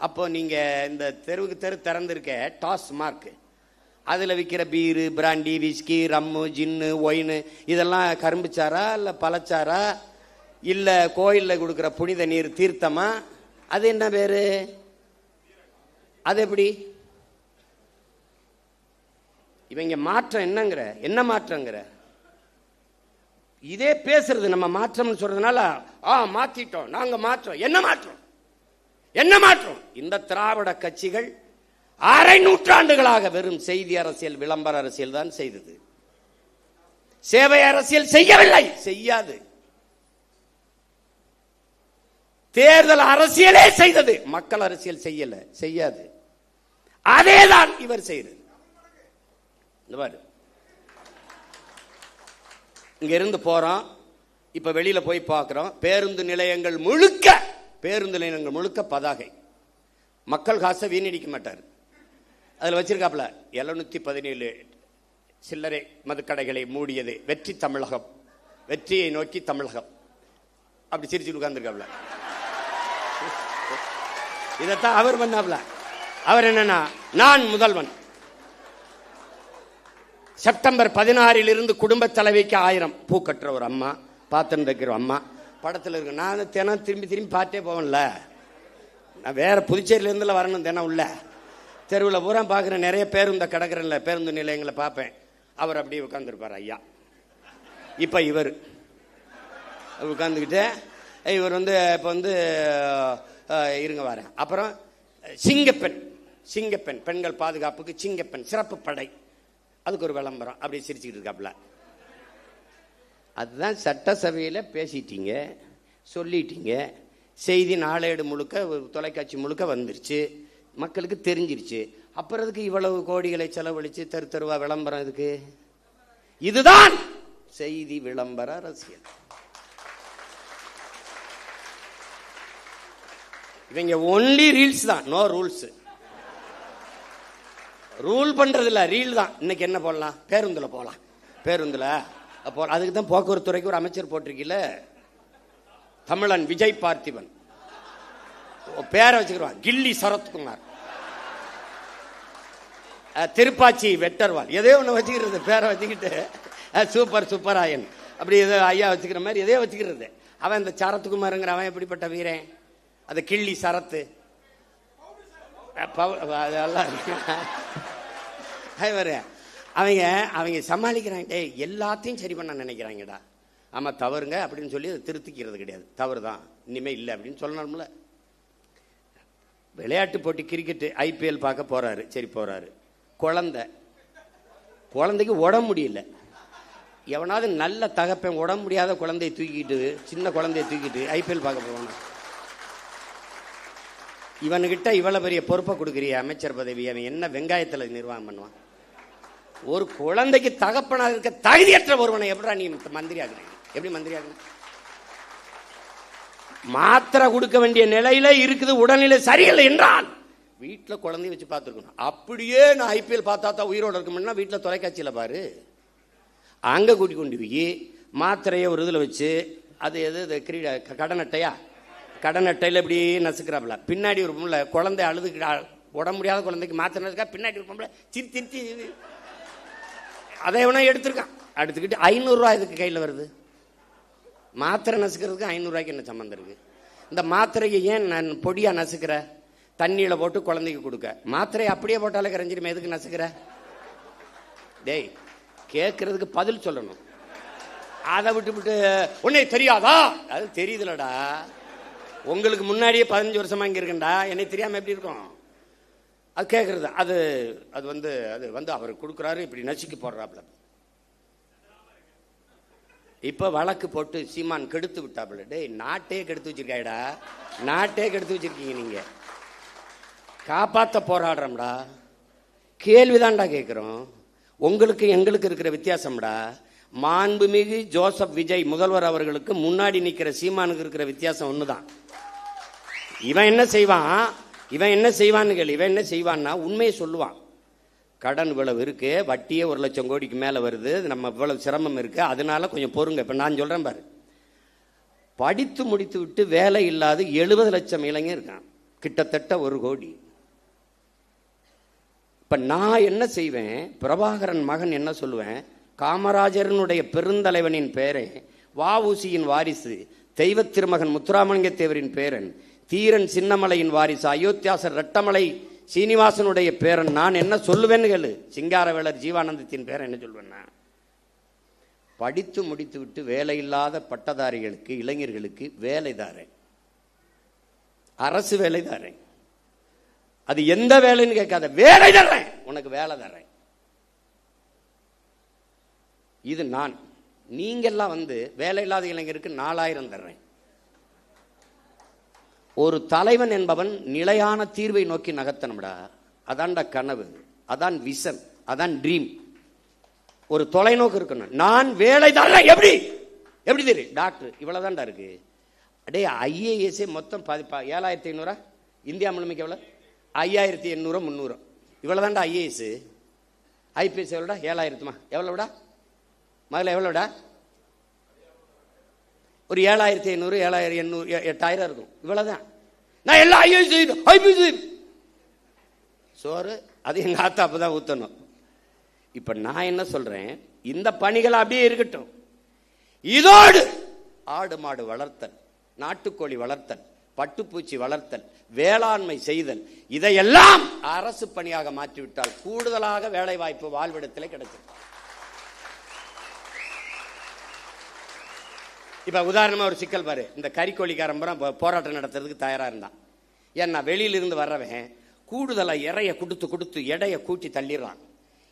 அப்போ நீங்க இந்த தெருவுக்கு திறந்திருக்க டாஸ்மார்க், அதில் விற்கிற பீரு, பிராண்டி, விஸ்கி, ரம்மு, ஜின்னு, ஒயின், இதெல்லாம் கரும்புச்சாரா இல்லை பழச்சாரா இல்ல கோயிலில் கொடுக்குற புனித நீர் தீர்த்தமா? அது என்ன பேரு? அது எப்படி? இவங்க மாற்றம் என்ன மாற்றங்கிற இதே பேசுறது. நம்ம மாற்றம்னு சொல்றதுனால மாத்திட்டோம், நாங்க மாற்றம். என்ன மாற்றம்? இந்த திராவிட கட்சிகள் அரை நூற்றாண்டுகளாக வெறும் செய்தி அரசியல், விளம்பர அரசியல் தான் செய்தது. சேவை அரசியல் செய்யவில்லை, செய்யாது. தேர்தல் அரசியலே செய்தது, மக்கள் அரசியல் செய்யாது. அதேதான் இவர் செய்யறது. இங்க இருந்து போறோம், இப்ப வெளியில போய் பார்க்கிறோம். பேருந்து நிலையங்கள் முழுக்க பதாகை. மக்கள் காசை வீணடிக்க மாட்டார். அதுல வச்சிருக்காப்ல 717 சில்லறை மதுக்கடைகளை மூடியது வெற்றி தமிழகம், வெற்றியை நோக்கி தமிழகம். அப்படி சிரிச்சு உட்கார்ந்துருக்காப்ல. இதைத்தான் அவர் பண்ணாப்ல. அவர் என்னன்னா, நான் முதல்வன். செப்டம்பர் 16 இருந்து குடும்ப தலைவிக்கு 1000 பூ கட்டுற ஒரு அம்மா, பாத்திரம் வைக்கிற அம்மா படத்தில் இருக்கு. நான் தினம் திரும்பி பார்த்தே போவேன்ல. நான் வேற புதுச்சேரியில இருந்துல வரணும். தினம் உள்ள தெருவில் பூரா பார்க்குற நிறைய பேருந்து கிடக்குறேன்ல, பேருந்து நிலையங்களை பார்ப்பேன். அவர் அப்படியே உட்காந்துருப்பார் ஐயா. இப்போ இவர் உட்காந்துக்கிட்டு இவர் இப்போ இருங்க வரேன். அப்புறம் சிங்கப்பெண் பெண்கள் பாதுகாப்புக்கு சிங்கப்பெண் சிறப்பு படை, அதுக்கு ஒரு விளம்பரம். அப்படி சிரிச்சுக்கிட்டு இருக்காப்புல. அதுதான் சட்டசபையில் பேசிட்டீங்க, சொல்லிட்டீங்க. செய்தி நாளேடு முழுக்க, தொலைக்காட்சி முழுக்க வந்துருச்சு, மக்களுக்கு தெரிஞ்சிருச்சு. அப்புறம் அதுக்கு இவ்வளவு கோடிகளை செலவழிச்சு தெருவா விளம்பரம் இதுக்கு? இதுதான் செய்தி விளம்பர அரசியல். இவங்க ஒன்லி ரீல்ஸ் தான், நோ ரூல்ஸ். ரூல் பண்றது இல்ல, ரீல் தான். இன்னைக்கு என்ன போடலாம்? பேருந்துல போலாம். பேருந்துல அதுக்கு தான் போக்குவரத்து துறைக்கு ஒரு அமைச்சர் போட்டிருக்கீல, தமிழன் விஜய் பார்த்திபன். பேரை வச்சுக்கிறான் கில்லி சரத்குமார், திருப்பாச்சி வெட்டர்வால், எதையோ ஒன்று வச்சுக்கிறது. பேரை வச்சுக்கிட்டு சூப்பராயன் அப்படி ஏதோ ஐயா வச்சுக்கிற மாதிரி எதையோ வச்சுக்கிறது. அவன் இந்த சரத்குமாருங்கிற அவன் எப்படிப்பட்ட வீரன்? அது கிள்ளி சரத்து அதெல்லாம் அவங்க சமாளிக்கிறாங்க. எல்லாத்தையும் சரி பண்ண நினைக்கிறாங்கடா. ஆமா தவறுங்க அப்படின்னு சொல்லி அதை திருத்திக்கிறது கிடையாது. தவறு தான், இனிமே இல்லை அப்படின்னு சொல்லணும்ல. விளையாட்டு போட்டி கிரிக்கெட்டு IPL பார்க்க போறாரு. சரி போறாரு. குழந்தைக்கு உடம்பு முடியல. எவனாவது நல்ல தகப்பன் உடம்பு முடியாத குழந்தையை தூக்கிட்டு, சின்ன குழந்தைய தூக்கிட்டு IPL பார்க்க போவானா? இவனுகிட்ட இவ்வளவு பெரிய பொறுப்பை கொடுக்குறிய அமைச்சர் பதவி, அவன் என்ன வெங்காயத்தில் நிர்வாகம் பண்ணுவான்? ஒரு குழந்தைக்கு தகப்பனாக இருக்க தகுதியற்ற ஒருவனை எப்படா நீ மந்திரி ஆகுன? எப்படி மந்திரி ஆகுன? மாத்திரை கொடுக்க வேண்டிய நிலையில இருக்குது, உடல்நிலை சரியில்லை என்றால் வீட்டில் குழந்தைய வச்சு பார்த்துருக்கணும். அப்படியே நான் ஐபிஎல் பார்த்தா தான் உயிரோடு இருக்கணும்னா வீட்டில் தொலைக்காட்சியில் பாரு, அங்கே கூட்டி கொண்டு போய் மாத்திரையை ஒரு இதில் வச்சு அது எது கிரீட கடனட்டையா, கடனட்டையில் இப்படி நசுக்கிறாப்புல. பின்னாடி ஒரு பொம்பளை குழந்தை அழுது உடம்பு முடியாத குழந்தைக்கு மாத்திரை நசுக்கா, பின்னாடி ஒரு பொம்பளை திருத்தி அதை எவனா எடுத்துருக்கான். எடுத்துக்கிட்டு 500 ரூபா இதுக்கு கையில் வருது. மாத்திரை நசுக்கிறதுக்கு 500 ரூபாய்க்கு என்ன சம்மந்தம் இருக்கு? இந்த மாத்திரையை ஏன் நான் பொடியா நசுக்கிற? தண்ணியில் போட்டு குழந்தைக்கு கொடுக்க. மாத்திரையை அப்படியே போட்டாலே கரைஞ்சிருமே, எதுக்கு நசுக்கிற? டேய், கேட்கறதுக்கு பதில் சொல்லணும். அதை விட்டு உன்னை தெரியாதா? அது தெரியுதுலடா, உங்களுக்கு முன்னாடியே 15 வருஷமா இங்க இருக்கண்டா, என்னை தெரியாம எப்படி இருக்கும்? அது கேட்கறது. அது அது வந்து அது வந்து அவர் கொடுக்குறாரு, இப்படி நசுக்கி போடுறாப்புல. இப்ப வழக்கு போட்டு சீமான் கெடுத்து விட்டாப்புல. டேய், நாட்டே கெடுத்து வச்சிருக்காடா, நாட்டே கெடுத்து வச்சிருக்கீங்க. நீங்க காப்பாற்ற போராடுறோம்டா, கேள்விதான்டா கேட்கிறோம். உங்களுக்கு எங்களுக்கு இருக்கிற வித்தியாசம்டா, மாண்புமிகு ஜோசப் விஜய் முதல்வர் அவர்களுக்கு முன்னாடி நிக்கிற சீமானுக்கு இருக்கிற வித்தியாசம் ஒண்ணுதான். இவன் என்ன செய்வான், இவன் என்ன செய்வான்னு கேள்வி. இவன் என்ன செய்வான்னா உண்மையை சொல்லுவான். கடன் இவ்வளவு இருக்கு, வட்டியே 1 லட்சம் கோடிக்கு மேல வருது, நம்ம இவ்வளவு சிரமம் இருக்கு, அதனால கொஞ்சம் பொறுங்க. இப்ப நான் சொல்றேன் பாரு, படித்து முடித்து விட்டு வேலை இல்லாத 70 லட்சம் இளைஞர் இருக்கான், கிட்டத்தட்ட 1 கோடி. இப்ப நான் என்ன செய்வேன், பிரபாகரன் மகன் என்ன சொல்லுவேன், காமராஜரனுடைய பெருந்தலைவனின் பேரை, வஉசியின் வாரிசு, தெய்வ திருமகன் முத்துராமலிங்க தேவரின் பேரன், தீரன் சின்னமலையின் வாரிசு, அயோத்தியாசர் ரெட்டமலை சீனிவாசனுடைய பேரன். நான் என்ன சொல்லுவேன்னு கேளு. சிங்காரவேலர் ஜீவானந்தத்தின் பேரன் என்ன சொல்வேன்னா, படித்து முடித்து விட்டு வேலை இல்லாத பட்டதாரிகளுக்கு, இளைஞர்களுக்கு வேலை தாரேன், அரசு வேலை தாரேன். அது எந்த வேலைன்னு கேட்காத, வேலை தர்றேன், உனக்கு வேலை தர்றேன். இது நான். நீங்கெல்லாம் வந்து வேலை இல்லாத இளைஞருக்கு 4000 தர்றேன். ஒரு தலைவன் என்பவன் நிலையான தீர்வை நோக்கி நகர்த்தணும்டா. அதான்டா கனவு, அதான் விஷன், அதான் ட்ரீம். ஒரு தொலைநோக்கு இருக்கணும். நான் வேலை தர்றேன். எப்படி எப்படி தெரியும்? டாக்டர் இவ்வளவுதான்டா இருக்கு. அடே, IAS மொத்தம் 7500 இந்தியா முழுமைக்கு எவ்வளவு? 5800 300 இவ்வளவுதான்டா IAS. IPS எவ்வளோடா? 7000மா? எவ்வளவுடா முதல்ல? எவ்வளோடா? ஒரு 7500 7800 8000 இருக்கும். இவ்வளவுதான். நான் எல்லா IPS சோறு அது எங்க ஆத்தா அப்பதான் ஊத்தணும். இப்ப நான் என்ன சொல்றேன், இந்த பணிகள் அப்படியே இருக்கட்டும். இதோடு ஆடு மாடு வளர்த்தல், நாட்டுக்கோழி வளர்த்தல், பட்டுப்பூச்சி வளர்த்தல், வேளாண்மை செய்தல், இதையெல்லாம் அரசு பணியாக மாற்றிவிட்டால் கூடுதலாக வேலை வாய்ப்பு வாழ்விடத்திலே கிடைக்கும். இப்ப உதாரணமா ஒரு சிக்கல் பாரு. இந்த கறிக்கோழிக்காரன் போராட்டம் நடத்துறதுக்கு தயாரா இருந்தான். ஏன்னா வெளியிலிருந்து வர்றவன் கூடுதலா இறைய கொடுத்து கொடுத்து எடையை கூட்டி தள்ளிடுறான்.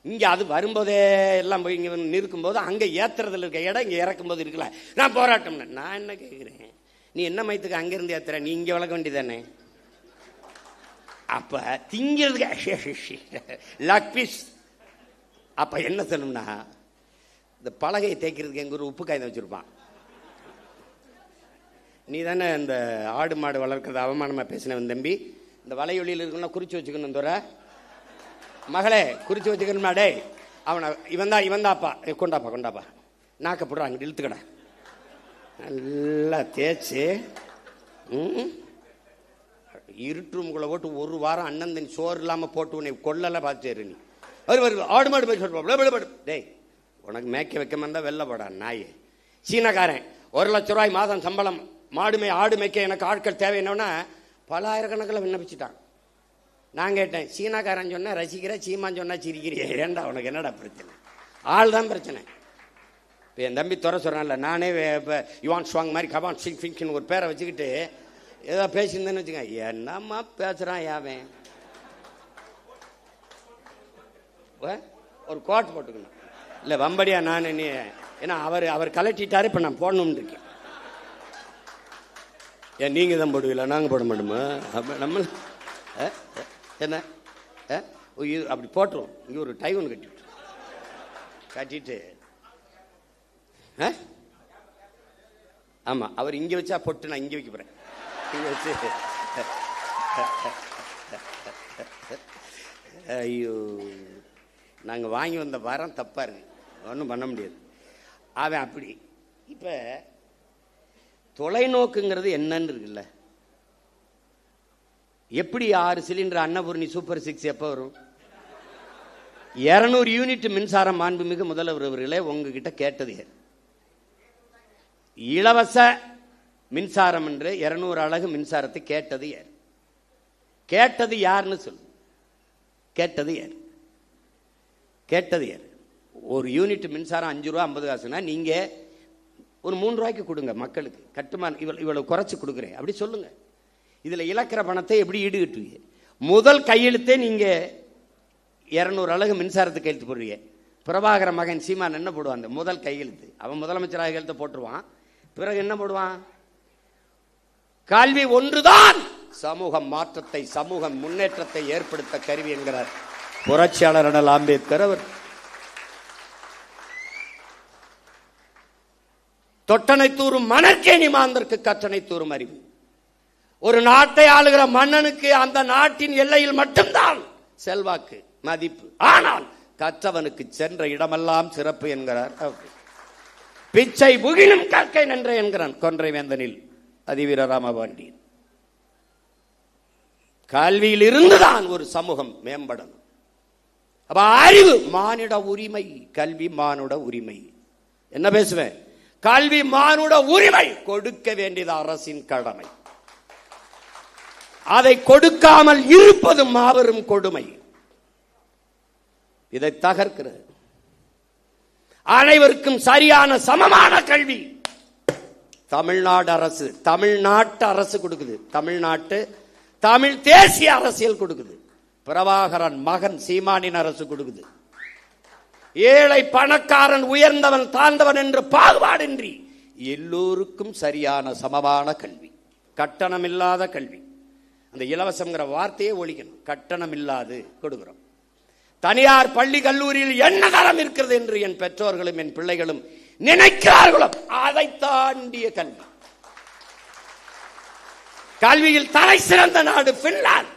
இங்க அது வரும்போதே எல்லாம் போய் இங்க நிற்கும் போது அங்க ஏத்துறதுல இருக்க இடம் இங்க இறக்கும் போது இருக்கல. நான் போராட்டம். நான் என்ன கேட்கிறேன், நீ என்ன மயத்துக்கு அங்கிருந்து ஏத்துற? நீ இங்க வளர்க்க வேண்டியதானே? அப்ப திங்கிறதுக்கு லக் பீஸ். அப்ப என்ன சொல்லணும்னா, இந்த பலகையை தேய்க்கிறதுக்கு எங்க ஒரு உப்பு காய்தான் வச்சிருப்பான். நீ தானே இந்த ஆடு மாடு வளர்க்கறது அவமானமா பேசினவன் தம்பி. இந்த வலையொலியில் இருக்கணும், குறிச்சு வச்சுக்கணும். தோற மகளே, குறிச்சு வச்சுக்கணுமா? டே, அவனை இவன் தாப்பா, கொண்டாப்பா நாக்கப்படுறாங்க, இழுத்துக்கடா. நல்லா தேய்ச்சி இருட்டு ரூமுக்குள்ள போட்டு 1 வாரம் அண்ணன் தண்ணி சோறு இல்லாம போட்டு உன்னை கொள்ளலாம் பார்த்து நீ ஆடு மாடு போய் சொல்லுவாடு. டேய், உனக்கு மேய்க்க வைக்கமா இருந்தா வெளில போடா நாயே. சீனக்காரன் 1 லட்சம் ரூபாய் மாதம் சம்பளம், மாடுமை ஆடு மேய்க்க எனக்கு ஆட்கள் தேவை. என்னன்னா பல ஆயிரக்கணக்கில் விண்ணப்பிச்சுட்டான். நான் கேட்டேன், சீனாக்காரன் சொன்னா ரசிக்கிற, சீமான் சொன்னா சிரிக்கிறிய, ஏண்டா உனக்கு என்னடா பிரச்சனை? ஆள் தான் பிரச்சனை. இப்போ என் தம்பி துறை சொல்றான்ல, நானே இப்போ யுவான் ஸ்வாங் மாதிரி கவான் சிங் ஃபிங்னு ஒரு பேரை வச்சுக்கிட்டு ஏதோ பேசியிருந்தேன்னு வச்சுக்கோங்க, என்னம்மா பேசுறான் யாவன். ஒரு கோட் போட்டுக்கணும். இல்லை வம்படியா நான் நீ, ஏன்னா அவர் கலட்டிட்டாரு, இப்போ நான் போடணும்னு இருக்கேன். ஏன் நீங்க தான் போடுவீங்களா? நாங்கள் போட மாட்டோமா? நம்ம என்ன அப்படி போட்டுரும். இங்கே ஒரு டை ஒன்று கட்டிட்டு ஆமாம், அவர் இங்கே வச்சா பொட்டு, நான் இங்கே வைக்க போகிறேன். இங்கே வச்சு ஐயோ, நாங்கள் வாங்கி வந்த வாரம் தப்பாக இருக்கு, ஒன்றும் பண்ண முடியாது. அவன் அப்படி. இப்போ தொலைநோக்குங்கிறது என்னன்னு இருக்குல்ல, எப்படி 6 சிலிண்டர் அன்னபூர்ணி சூப்பர் 6 எப்போ வரும்? 200 யூனிட் மின்சாரம் மாண்புமிகு முதல்வர் அவர்களே உங்ககிட்ட கேட்டது இலவச மின்சாரம் என்று 200 அலகு மின்சாரத்தை கேட்டது யார்? கேட்டது யாருன்னு சொல்லு. கேட்டது யார்? கேட்டது யார்? ஒரு யூனிட் மின்சாரம் 5 ரூபா 50 காசுனா நீங்க ஒரு 3 ரூபாய்க்கு கொடுங்க மக்களுக்கு. கட்டுமான இவ்வளவு குறைச்சு கொடுக்குறேன் அப்படி சொல்லுங்க. இதுல இழக்கிற பணத்தை எப்படி ஈடுகட்டுவீங்க? முதல் கையெழுத்தே நீங்க 200 அலகு மின்சாரத்துக்கு கையெழுத்து போடுறீங்க. பிரபாகர மகன் சீமான் என்ன போடுவான்? அந்த முதல் கையெழுத்து அவன் முதலமைச்சராக கையெழுத்து போட்டுருவான். பிறகு என்ன போடுவான்? கல்வி ஒன்றுதான் சமூக மாற்றத்தை, சமூக முன்னேற்றத்தை ஏற்படுத்த கருவி என்கிறார் புரட்சியாளர் அண்ணல் அம்பேத்கர் அவர். தொட்டனை தூரும் மணற்கேணி மாந்தருக்கு கற்றனை தூரும் அறிவு. ஒரு நாட்டை ஆளுகிற மன்னனுக்கு அந்த நாட்டின் எல்லையில் மட்டும்தான் செல்வாக்கு, மதிப்பு. ஆனால் கற்றவனுக்கு சென்ற இடமெல்லாம் சிறப்பு என்கிறார். பிச்சை புகினும் கற்கை நன்றே என்கிறான் கொன்றை வேந்தனில் அதிவீர ராமபாண்டியன். கல்வியில் இருந்துதான் ஒரு சமூகம் மேம்படணும். அப்ப அறிவு மானிட உரிமை, கல்வி மானுட உரிமை. என்ன பேசுவேன்? கல்வி மானுட உரிமை, கொடுக்க வேண்டியது அரசின் கடமை. அதை கொடுக்காமல் இருப்பது மாபெரும் கொடுமை. இதை தகர்க்கிறது. அனைவருக்கும் சரியான சமமான கல்வி தமிழ்நாடு அரசு, தமிழ்நாட்டு அரசு கொடுக்குது. தமிழ் தேசிய அரசியல் கொடுக்குது. பிரபாகரன் மகன் சீமானின் அரசு கொடுக்குது. ஏழை பணக்காரன், உயர்ந்தவன் தாழ்ந்தவன் என்று பாகுபாடின்றி எல்லோருக்கும் சரியான சமமான கல்வி, கட்டணம் இல்லாத கல்வி. அந்த இலவசம்ங்கிற வார்த்தையே ஒழிக்கணும். கட்டணம் இல்லாது கொடுக்கிறோம். தனியார் பள்ளி கல்லூரியில் என்ன தரம் இருக்கிறது என்று என் பெற்றோர்களும் என் பிள்ளைகளும் நினைக்கிறார்களோ அதை தாண்டிய கல்வி. கல்வியில் தலை சிறந்த நாடு பின்லாந்து.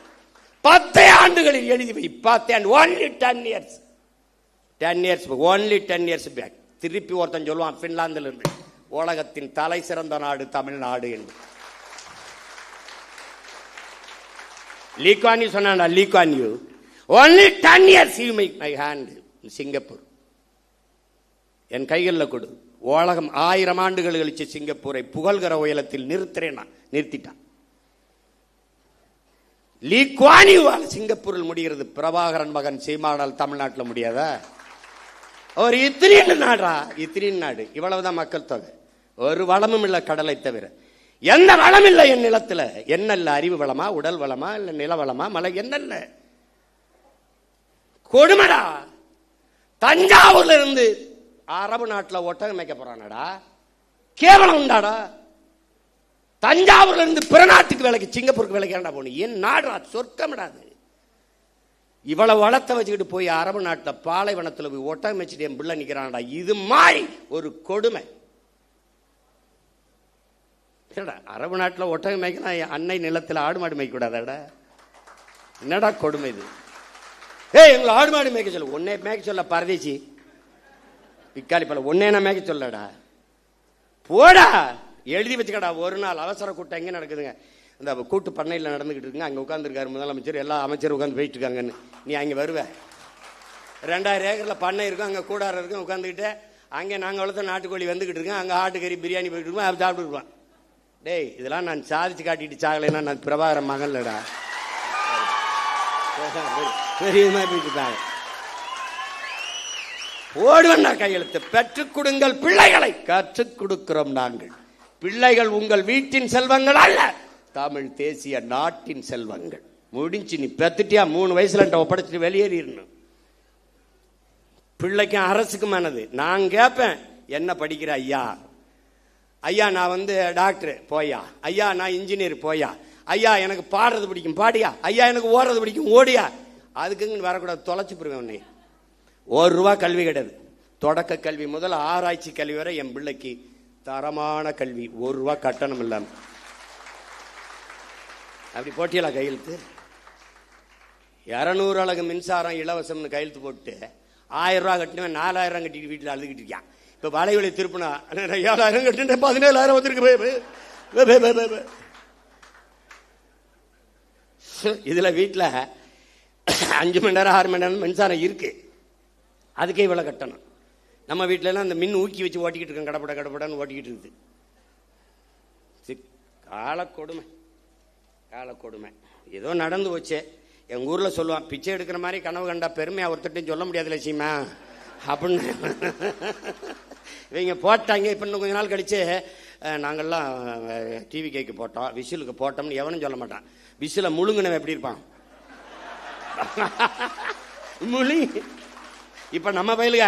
10 ஆண்டுகளில் எழுதி வை. 10 only 10 years. 10 years only 10 years back. திருப்பி ஒருத்தன் சொல்லுவான் பின்லாந்தில் இருந்து உலகத்தின் தலை சிறந்த நாடு தமிழ்நாடு என்று. லீக்வான் யூ சொன்னா, Lee Kuan you only 10 years you make my hand in Singapore. என் கைகளில் கொடு. உலகம் 1000 ஆண்டுகள் கழிச்சு சிங்கப்பூரை புகழ்கிற உயரத்தில் நிறுத்திட்டான். லீக்வான் யூ சிங்கப்பூரில் முடிகிறது. பிரபாகரன் மகன் சீமானால் தமிழ்நாட்டில் முடியாதா? ஒரு இத்திரின் நாடா, இத்திரின் நாடு. இவ்வளவுதான் மக்கள் தொகை. ஒரு வளமும் இல்லை கடலை தவிர. எந்த வளம் இல்லை என் நிலத்துல. என்ன இல்ல? அறிவு வளமா, உடல் வளமா, இல்ல நில வளமா, மலை என்ன இல்ல? கொடுமடா. தஞ்சாவூர்ல இருந்து அரபு நாட்டுல ஒட்டகம் மேய்க்க போறானடா. கேவலம் உண்டாடா. தஞ்சாவூர்ல இருந்து பிற நாட்டுக்கு வேலைக்கு, சிங்கப்பூருக்கு வேலைக்கு ஏன்டா போன? என் நாடா, சொர்க்கமிடாது. இவ்வளவு வளத்தை வச்சுக்கிட்டு போய் அரபு நாட்டுல பாலைவனத்துல போய் ஒட்டகம் மேய்ச்சிட்டு என் பிள்ளை நிக்கிறான்டா. இது மாதிரி ஒரு கொடுமை. அரபு நாட்டில் ஒட்டகம் மேய்க்கலாம், அன்னை நிலத்தில் ஆடு மாடு மேய்க்க கூடாதாடா? என்னடா கொடுமை இது? எங்களை ஆடு மாடு மேய்க்க சொல்ல, ஒன்னே மேய்க்க சொல்ல பரதேசி பிக்காளி பல, ஒன்னே நான் மேய்க்க சொல்லடா. போடா, எழுதி வச்சுக்கடா. ஒரு நாள் அவசர கூட்டம் எங்கே நடக்குதுங்க? அந்த கூட்டு பண்ணையில் நடந்துகிட்டு இருக்குங்க. அங்கே உட்காந்துருக்காரு முதலமைச்சர், எல்லா அமைச்சரும் உட்காந்து போயிட்டு இருக்காங்கன்னு. நீ அங்கே வருவ. 2000 ஏக்கரில் பண்ணை இருக்கும், அங்கே கூடாரம் இருக்கும். உட்காந்துக்கிட்டு அங்கே நாங்கள் வளர்த்த நாட்டுக்கோழி வந்துகிட்டு இருக்கேன். அங்கே ஆட்டுக்கறி பிரியாணி போயிட்டு இருக்கோம், அதை சாப்பிட்டு இருப்பான். டேய், இதெல்லாம் நான் சாதிச்சு காட்டிட்டு சாகலைன்னா நான் பிரபாகரன் மகன்லடா. பெரியமா போயிட்டு ஓடுவண்ணா கையெழுத்து. பெற்றுக் கொடுங்கள் பிள்ளைகளை. கற்றுக் கொடுக்கிறோம் நாங்கள். பிள்ளைகள் உங்கள் வீட்டின் செல்வங்கள் அல்ல, தமிழ் தேசிய நாட்டின் செல்வங்கள். முடிஞ்சு. நீ பெத்துட்டியா 3 வயசுல ஒப்படைச்சிட்டு வெளியேறிடணும். பிள்ளைக்கும் அரசுக்குமானது. நான் கேட்பேன், என்ன படிக்கிற ஐயா? ஐயா நான் டாக்டர் போயா. ஐயா நான் இன்ஜினியர் போயா. ஐயா எனக்கு பாடுறது பிடிக்கும் பாடியா, ஐயா எனக்கு ஓடுறது பிடிக்கும் ஓடியா. அதுக்குங்க வரக்கூடாது, தொலைச்சு போடுவேன் உன்னை. ₹1 கல்வி கிடையாது. தொடக்க கல்வி முதல் ஆராய்ச்சி கல்வி வரை என் பிள்ளைக்கு தரமான கல்வி, ₹1 கட்டணம் இல்லாம. அப்படி போட்டியலா கையெழுத்து? 200 அலகு மின்சாரம் இலவசம்னு கையெழுத்து போட்டு ₹1000 கட்டினவன் 4000 கட்டிட்டு வீட்டில் அழுதுகிட்டு இருக்கான். இப்ப வலைவலி திருப்பினா 7000 கட்டின 17,000 வந்துருக்கு. இதுல வீட்டில் 5 மணி நேரம் 6 மணி நேரம் மின்சாரம் இருக்கு, அதுக்கே இவ்வளவு கட்டணும். நம்ம வீட்டில எல்லாம் அந்த மின் ஊக்கி வச்சு ஓட்டிக்கிட்டு இருக்கோம், கடப்பட கடப்படன்னு ஓட்டிக்கிட்டு இருக்குது. காலக்கொடுமை காலக்கொடுமை. ஏதோ நடந்து போச்சு. எங்க ஊர்ல சொல்லுவான், பிச்சை எடுக்கிற மாதிரி கனவு கண்டா பெருமையா ஒருத்தட்டையும் சொல்ல முடியாதுல்ல சீமா அப்படின்னு. இவங்க போட்டாங்க. இப்ப இன்னும் கொஞ்ச நாள் கழிச்சு நாங்கள்லாம் டிவி கேக்கு போட்டோம், விசிலுக்கு போட்டோம்னு எவனும் சொல்ல மாட்டான். விசில முழுங்கினவன் எப்படி இருப்பான்? முழு. இப்ப நம்ம பயிலுக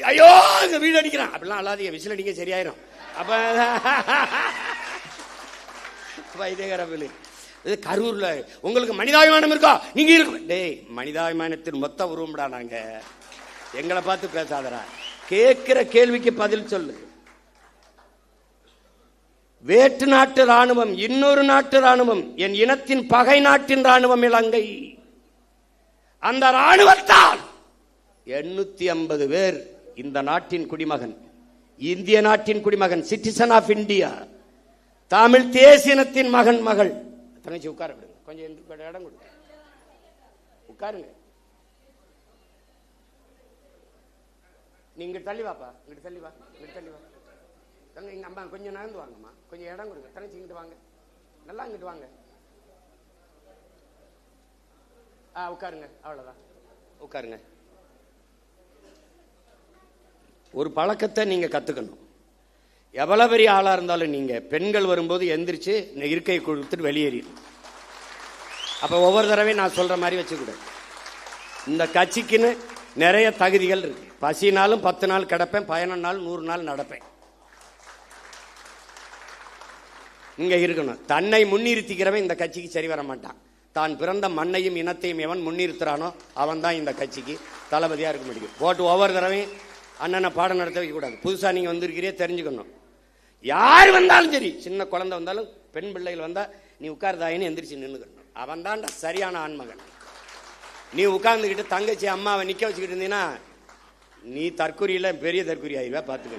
ஐயோ இங்க வீடு அடிக்கிறான் அப்படிலாம் அல்லாதீங்க, விசில் அடிக்க சரியாயிரும். அப்ப வைத்தியகர பயிலு இது கரூர்ல உங்களுக்கு மனிதாபிமானம் இருக்கா? நீங்க இருக்கு. டேய், மனிதாபிமானத்தின் மொத்த உருவம்டா நாங்க. எங்களை பார்த்து பேசாதரா, கேட்கிற கேள்விக்கு பதில் சொல்லு. வேற்று நாட்டு ராணுவம், இன்னொரு நாட்டு ராணுவம், என் இனத்தின் பகை நாட்டின் ராணுவம் இலங்கை. அந்த ராணுவத்தால் 850 பேர் இந்த நாட்டின் குடிமகன், இந்திய நாட்டின் குடிமகன், சிட்டிசன் ஆஃப் இந்தியா, தமிழ் தேசியனத்தின் மகன் மகள். தங்கச்சி உட்கார விடுங்க, கொஞ்சம் இடம் கொடுங்க, உட்காருங்க. நீங்க தள்ளி வாப்பா, இங்கிட்டு தள்ளி வா, இங்கிட்டு தள்ளி வா. தங்க இங்க அம்மா கொஞ்சம் நகர்ந்து வாங்கம்மா, கொஞ்சம் இடம் கொடுங்க. தங்கச்சி இங்கிட்டு வாங்க, நல்லா இங்கிட்டு வாங்க. உட்காருங்க, அவ்வளவுதான், உட்காருங்க. ஒரு பழக்கத்தை நீங்க கத்துக்கணும். எவ்வளவு பெரிய ஆளா இருந்தாலும் நீங்க பெண்கள் வரும்போது எந்திரிச்சு இருக்கை கொடுத்துட்டு வெளியேறிடும். அப்ப ஒவ்வொரு தடவையும் நான் சொல்ற மாதிரி வச்சுக்கூட. இந்த கட்சிக்குன்னு நிறைய தகுதிகள் இருக்கு. பசினாலும் 10 நாள் கிடப்பேன், 11 நாள் 100 நாள் நடப்பேன். இங்க இருக்கணும். தன்னை முன்னிறுத்திக்கிறவன் இந்த கட்சிக்கு சரி வர மாட்டான். தான் பிறந்த மண்ணையும் இனத்தையும் எவன் முன்னிறுத்துறானோ அவன் தான் இந்த கட்சிக்கு தளபதியா இருக்க முடியும். போட்டு ஒவ்வொரு தடவையும் அண்ணனை பாடம் நடத்த வைக்க கூடாது. புதுசா நீங்க வந்திருக்கிறே தெரிஞ்சுக்கணும். யார் வந்தாலும் சரி, சின்ன குழந்தை வந்தாலும் பெண் பிள்ளைகள் வந்தா நீ உட்கார்தாயின்னு எந்திரிச்சு நின்றுக்கணும். அவன் தான் சரியான ஆண்மகன். நீ உட்கார்ந்துக்கிட்டு தங்கச்சி அம்மாவை நிக்க வச்சுக்கிட்டு இருந்தீங்கன்னா நீ தற்கொலையில பெரிய தற்கொலை ஆயிடுவா. பார்த்துக்க,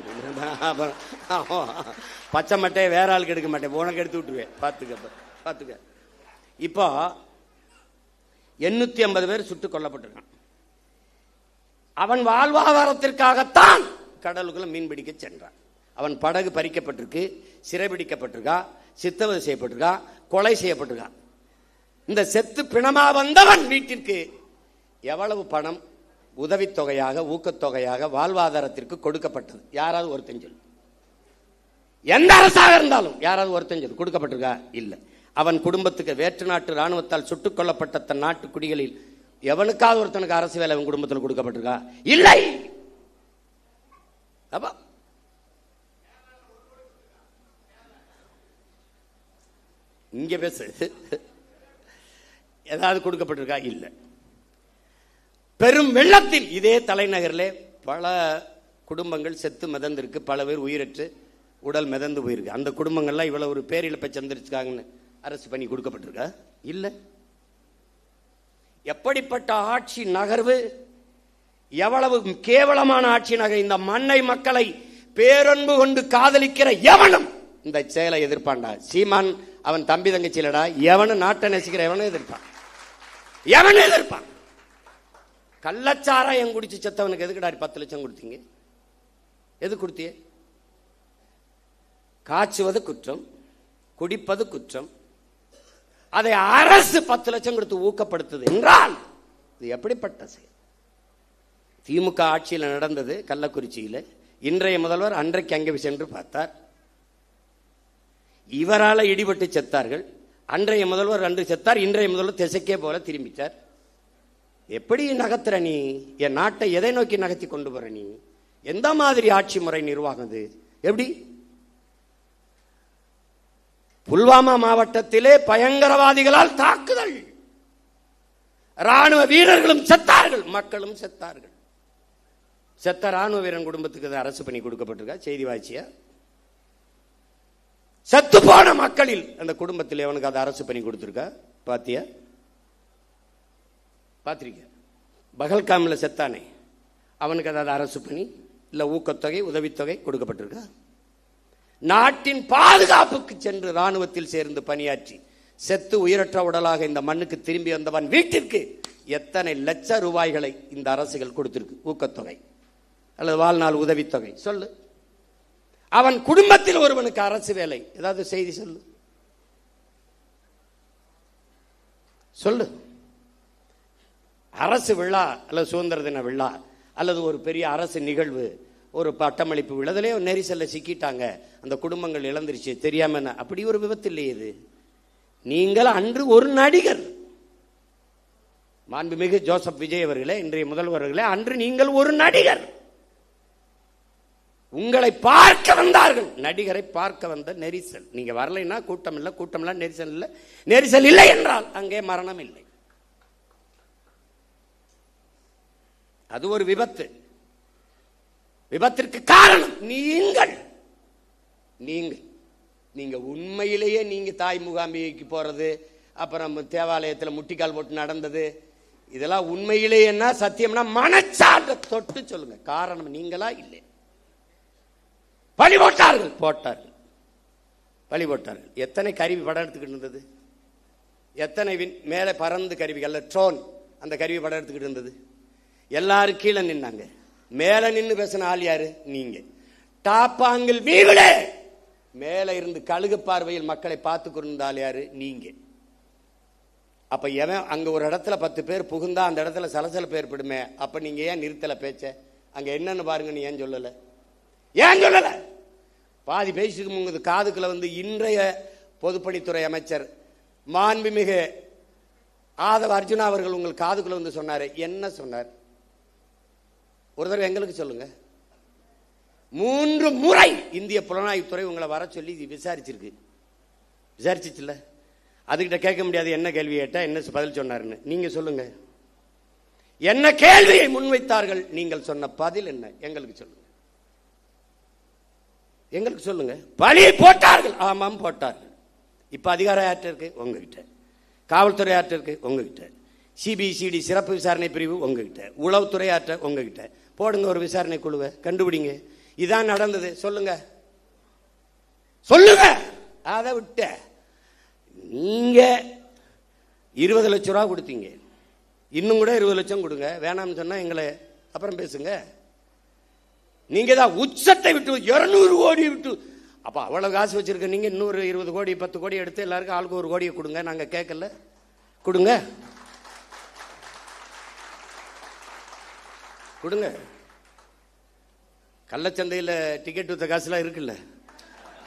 பச்சை மட்டையை வேற ஆளுக்கு எடுக்க மாட்டேன், உனக்கு எடுத்து விட்டுருவேன். பார்த்துக்க. இப்போ 850 பேர் சுட்டுக் கொல்லப்பட்டிருக்கான். அவன் வாழ்வாதாரத்திற்காகத்தான் கடலுக்குள்ள மீன் பிடிக்க சென்றான். அவன் படகு பறிக்கப்பட்டிருக்கு, சிறைபிடிக்கப்பட்டிருக்கா, சித்தவதை செய்யப்பட்டிருக்கா, கொலை செய்யப்பட்டிருக்கா. இந்த செத்து பிணமா வந்தவன் வீட்டிற்கு எவ்வளவு பணம் உதவித்தொகையாக, ஊக்கத்தொகையாக வாழ்வாதாரத்திற்கு கொடுக்கப்பட்டது? யாராவது ஒருத்தன் சொல்லு. எந்த அரசாக இருந்தாலும் யாராவது ஒருத்தன் சொல்லு கொடுக்கப்பட்டிருக்கா? இல்ல. அவன் குடும்பத்துக்கு வேற்று நாட்டு ராணுவத்தால் சுட்டுக் கொல்லப்பட்ட தன் நாட்டு குடிகளில் எவனுக்காவது ஒருத்தனுக்கு அரசு வேலை அவன் குடும்பத்தில் கொடுக்கப்பட்டிருக்கா? இல்லை. அப்ப இங்க பேசு, ஏதாவது கொடுக்கப்பட்டிருக்கா? இல்லை. பெரும் வெள்ளத்தில் இதே தலைநகரில் பல குடும்பங்கள் செத்து மிதந்திருக்கு, பல பேர் உயிரற்று உடல் மிதந்து போயிருக்கு. அந்த குடும்பங்கள்லாம் இவ்வளவு ஒரு பேரிழப்பை சந்திரிச்சுக்காங்கன்னு அரசு பண்ணி கொடுக்கப்பட்டிருக்கா? இல்லை. எப்படிப்பட்ட ஆட்சி நகர்வு, எவ்வளவு கேவலமான ஆட்சி நகர். இந்த மண்ணை மக்களை பேரன்பு கொண்டு காதலிக்கிற எவனும் இந்த செயலை எதிர்ப்பான்டா. சீமான் அவன் தம்பி தங்கச்சிலடா, எவனும் நாட்டை நேசிக்கிற எவனும் எதிர்ப்பான், எவனும் எதிர்ப்பான். கள்ளச்சாராயம் குடிச்சு செத்தவனுக்கு எதுக்குடா 10 லட்சம் கொடுத்தீங்க? எது கொடுத்திய? காய்ச்சுவது குற்றம், குடிப்பது குற்றம். அதை அரசு 10 லட்சம் கொடுத்து ஊக்கப்படுத்துது என்றால் இது எப்படிப்பட்ட செயல்? திமுக ஆட்சியில் நடந்தது கள்ளக்குறிச்சியில். இன்றைய முதல்வர் அன்றைக்கு அங்கே சென்று பார்த்தார். இவரால் இடிபட்டு செத்தார்கள். அன்றைய முதல்வர் அன்று செத்தார், இன்றைய முதல்வர் திசைக்கே போல திரும்பிச்சார். எப்படி நகர்த்துற நீ? என் நாட்டை எதை நோக்கி நகர்த்தி கொண்டு போற நீ? எந்த மாதிரி ஆட்சி முறை நிர்வாகம்? எப்படி புல்வாமா மாவட்டத்திலே பயங்கரவாதிகளால் தாக்குதல், ராணுவ வீரர்களும் செத்தார்கள், மக்களும் செத்தார்கள். செத்த ராணுவ வீரன் குடும்பத்துக்கு அரசு பணி கொடுக்கப்பட்டிருக்கா? செய்தி வாய்ச்சியா? செத்து போன மக்களில் அந்த குடும்பத்தில் அவனுக்கு அது அரசு பணி கொடுத்திருக்கா? பாத்தியா? பாத்திரிக்க? பகல்காமில் செத்தானே அவனுக்கு அதாவது அரசு பணி இல்ல ஊக்கத்தொகை உதவித்தொகை கொடுக்கப்பட்டிருக்கா? நாட்டின் பாதுகாப்புக்கு சென்று ராணுவத்தில் சேர்ந்து பணியாற்றி செத்து உயிரற்ற உடலாக இந்த மண்ணுக்கு திரும்பி வந்தவன் வீட்டிற்கு எத்தனை லட்ச ரூபாய்களை இந்த அரசுகள் கொடுத்திருக்கு ஊக்கத்தொகை அல்லது வாழ்நாள் உதவித்தொகை? சொல்லு. அவன் குடும்பத்தில் ஒருவனுக்கு அரசு வேலை, ஏதாவது செய்தி சொல்லு, சொல்லு. அரசு விழா அல்லது சுதந்திர தின விழா அல்லது ஒரு பெரிய அரசு நிகழ்வு, ஒரு பட்டமளிப்பு விழாதிலே நெரிசல்ல சிக்கிட்டாங்க, அந்த குடும்பங்கள் இழந்துருச்சு தெரியாம. அப்படி ஒரு விபத்து இல்லையே இது. நீங்கள் அன்று ஒரு நடிகர், மாண்புமிகு ஜோசப் விஜய் அவர்களே, இன்றைய முதல்வர்களே, அன்று நீங்கள் ஒரு நடிகர். உங்களை பார்க்க வந்தார்கள், நடிகரை பார்க்க வந்த நெரிசல். நீங்க வரலைன்னா கூட்டம் இல்லை, கூட்டம் இல்லை, நெரிசல் இல்லை. நெரிசல் இல்லை என்றால் அங்கே மரணம் இல்லை. அது ஒரு விபத்து. விபத்திற்கு காரணம் நீங்கள். நீங்க உண்மையிலேயே நீங்க தாய் முகாமிக்கு போறது, அப்புறம் தேவாலயத்தில் முட்டிக்கால் போட்டு நடந்தது, இதெல்லாம் உண்மையிலேயே சத்தியம்னா மனச்சான்ற தொட்டு சொல்லுங்க. காரணம் நீங்களா? இல்லை. பழி போட்டார்கள், பழி போட்டார்கள். எத்தனை கருவி படம் எடுத்துக்கிட்டு இருந்தது? எத்தனை மேலே பறந்து கருவிகள், ட்ரோன், அந்த கருவி படம் எடுத்துக்கிட்டு இருந்தது. எல்லாரும் கீழே நின்னாங்க. மேல நின்று பேசின ஆள் யாரு? நீங்க. டாப்பாங்கில் வீவிலே மேல இருந்து கழுகு பார்வையில் மக்களை பார்த்து கொண்டிருந்தால் யாரு? நீங்க. அப்ப எவன் அங்க ஒரு இடத்துல 10 பேர் புகுந்தா அந்த இடத்துல சலசலப்பு ஏற்படுமே, அப்ப நீங்க ஏன் நிறுத்தல பேச்ச? அங்க என்னன்னு பாருங்க. நீ ஏன் சொல்லல? ஏன் சொல்லல? பாதி பேசிட்டு உங்க காதுக்குள்ள வந்து இன்றைய பொதுப்பணித்துறை அமைச்சர் மாண்புமிகு ஆதவ அர்ஜுனா அவர்கள் உங்கள் காதுக்குள்ள வந்து சொன்னாரு. என்ன சொன்னார்? ஒரு தடவை எங்களுக்கு சொல்லுங்க. 3 முறை இந்திய புலனாய்வுத்துறை உங்களை வர சொல்லி விசாரிச்சிருக்கு. விசாரிச்சுல அதுகிட்ட கேட்க முடியாது. என்ன கேள்வி கேட்டா என்ன பதில் சொன்னாருன்னு நீங்க சொல்லுங்க. என்ன கேள்வியை முன்வைத்தார்கள்? நீங்கள் சொன்ன பதில் என்ன? எங்களுக்கு சொல்லுங்க. எங்களுக்கு சொல்லுங்க. பழியை போட்டார்கள். ஆமாம் போட்டார்கள். இப்ப அதிகாரம் யார்கிட்ட இருக்கு? உங்ககிட்ட. காவல்துறை யார்கிட்ட இருக்கு? உங்ககிட்ட. சிபிசிடி சிறப்பு விசாரணை பிரிவு உங்ககிட்ட. உளவுத்துறை யார்கிட்ட? உங்ககிட்ட. போடுங்க ஒரு விசாரணை குழுவை, கண்டுபிடிங்க. இதான் நடந்தது. சொல்லுங்க, சொல்லுங்க. அதை விட்ட நீங்க 20 லட்சம் ரூபா கொடுத்தீங்க. இன்னும் கூட 20 லட்சம் கொடுங்க. வேணாம்னு சொன்னா எங்களை அப்புறம் பேசுங்க. நீங்க தான் உச்சத்தை விட்டு 200 கோடி விட்டு, அப்ப அவ்வளவு காசு வச்சிருக்க நீங்க இன்னொரு 20 கோடி 10 கோடி எடுத்து எல்லாருக்கும் ஆளுக்கு 1 கோடியை கொடுங்க. நாங்க கேட்கல, கொடுங்க, கொடுங்க. கள்ளச்சந்தையில் டிக்கெட் வித்த காசுலாம் இருக்குல்ல,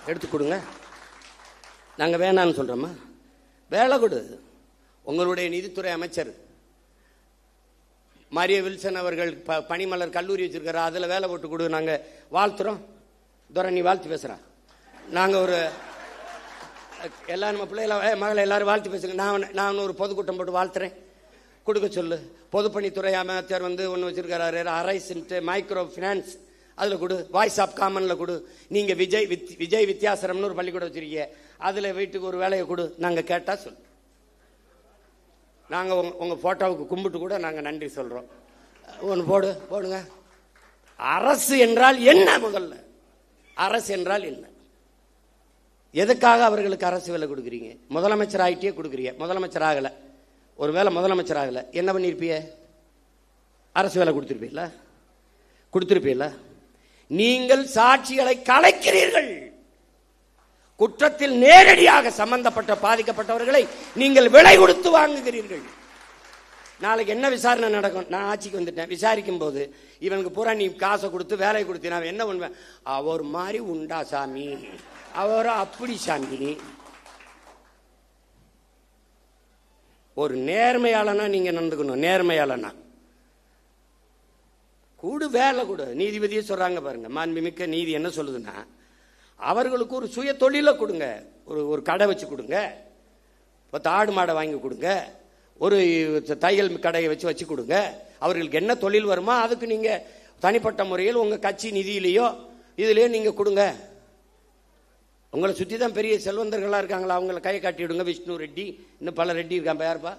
எடுத்து கொடுங்க. நாங்கள் வேணான்னு சொல்கிறோமா? வேலை கொடு. உங்களுடைய நிதித்துறை அமைச்சர் மாரிய வில்சன் அவர்கள் பனிமலர் கல்லூரி வச்சிருக்காரு, அதில் வேலை போட்டு கொடு. நாங்கள் வாழ்த்துறோம். துரை நீ வாழ்த்து பேசுகிறா. நாங்கள் ஒரு எல்லாரும் நம்ம பிள்ளைகளை மகளை எல்லாரும் வாழ்த்து பேசுங்க. நான் ஒரு பொதுக்கூட்டம் போட்டு வாழ்த்துறேன். கொடுக்க சொல்லு. பொதுப்பணித்துறை அமைச்சர் வந்து ஒன்று வச்சிருக்காரு, அரைஸ் மைக்ரோ ஃபினான்ஸ், அதில் கொடு. வாய்ஸ் ஆஃப் காமனில் கொடு. நீங்கள் விஜய் வித்யாசரம்னு ஒரு பள்ளிக்கூடம் வச்சிருக்கீங்க, அதில் வீட்டுக்கு ஒரு வேலையை கொடு. நாங்கள் கேட்டால் சொல்லு. நாங்கள் உங்கள் ஃபோட்டோவுக்கு கும்பிட்டு கூட நாங்கள் நன்றி சொல்கிறோம். ஒன்று போடுங்க. அரசு என்றால் என்ன? முதல்ல அரசு என்றால் என்ன? எதுக்காக அவர்களுக்கு அரசு வேலை கொடுக்குறீங்க? முதலமைச்சர் ஆகிட்டே கொடுக்குறீங்க. முதலமைச்சர் ஆகலை, ஒரு வேலை முதலமைச்சர் ஆகலை, என்ன பண்ணியிருப்பிய? அரசு வேலை கொடுத்திருப்பீங்களா? நீங்கள் சாட்சிகளை கலைக்கிறீர்கள். குற்றத்தில் நேரடியாக சம்பந்தப்பட்ட பாதிக்கப்பட்டவர்களை நீங்கள் விலை கொடுத்து வாங்குகிறீர்கள். நாளைக்கு என்ன விசாரணை நடக்கும்? நான் ஆட்சிக்கு வந்துட்டேன், விசாரிக்கும் போது இவனுக்கு பூரா நீ காசை கொடுத்து வேலை கொடுத்தீனா என்ன பண்ணுவேன்? அவர் மாதிரி உண்டா சாமி, அவரோ அப்படி சாமி. ஒரு நேர்மையாளனா நீங்க நடந்துக்கணும். நேர்மையாளனா கூடு, வேலை கொடு. நீதிபதியே சொல்றாங்க பாருங்க, மாண்புமிக்க நீதி என்ன சொல்லுதுன்னா, அவர்களுக்கு ஒரு சுய தொழிலை கொடுங்க, ஒரு கடை வச்சு கொடுங்க, 10 ஆடு மாடை வாங்கி கொடுங்க, ஒரு தையல் கடையை வச்சு கொடுங்க. அவர்களுக்கு என்ன தொழில் வருமோ அதுக்கு நீங்க தனிப்பட்ட முறையில் உங்க கட்சி நிதியிலேயோ இதுலயோ நீங்க கொடுங்க. உங்களை சுற்றி தான் பெரிய செல்வந்தர்களாக இருக்காங்களா, அவங்கள கையை காட்டி விடுங்க. விஷ்ணு ரெட்டி, இன்னும் பல ரெட்டி இருக்கான். யாருப்பா?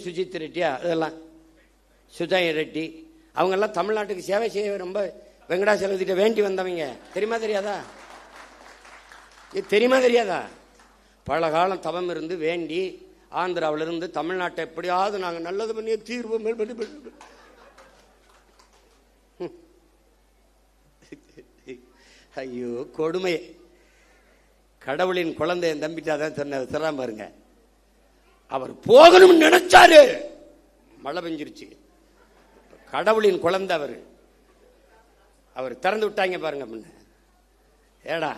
சுஜித் ரெட்டியா, இதெல்லாம் சுஜய் ரெட்டி, அவங்கெல்லாம் தமிழ்நாட்டுக்கு சேவை செய்ய ரொம்ப வெங்கடாச்சலத்திட்ட வேண்டி வந்தவங்க. தெரியுமா தெரியாதா? தெரியுமா தெரியாதா? பல காலம் தவம் இருந்து வேண்டி ஆந்திராவிலிருந்து தமிழ்நாட்டை எப்படியாவது நாங்கள் நல்லது பண்ணி தீர்வு. ஐயோ கொடுமை. கடவுளின் குழந்தை என் தம்பிட்டா தான் சொன்ன பாருங்க. அவர் போகணும்னு நினைச்சாரு, மழை பெஞ்சிருச்சு. கடவுளின் குழந்தை அவர் திறந்து விட்டாங்க பாருங்க. முன்ன ஏடா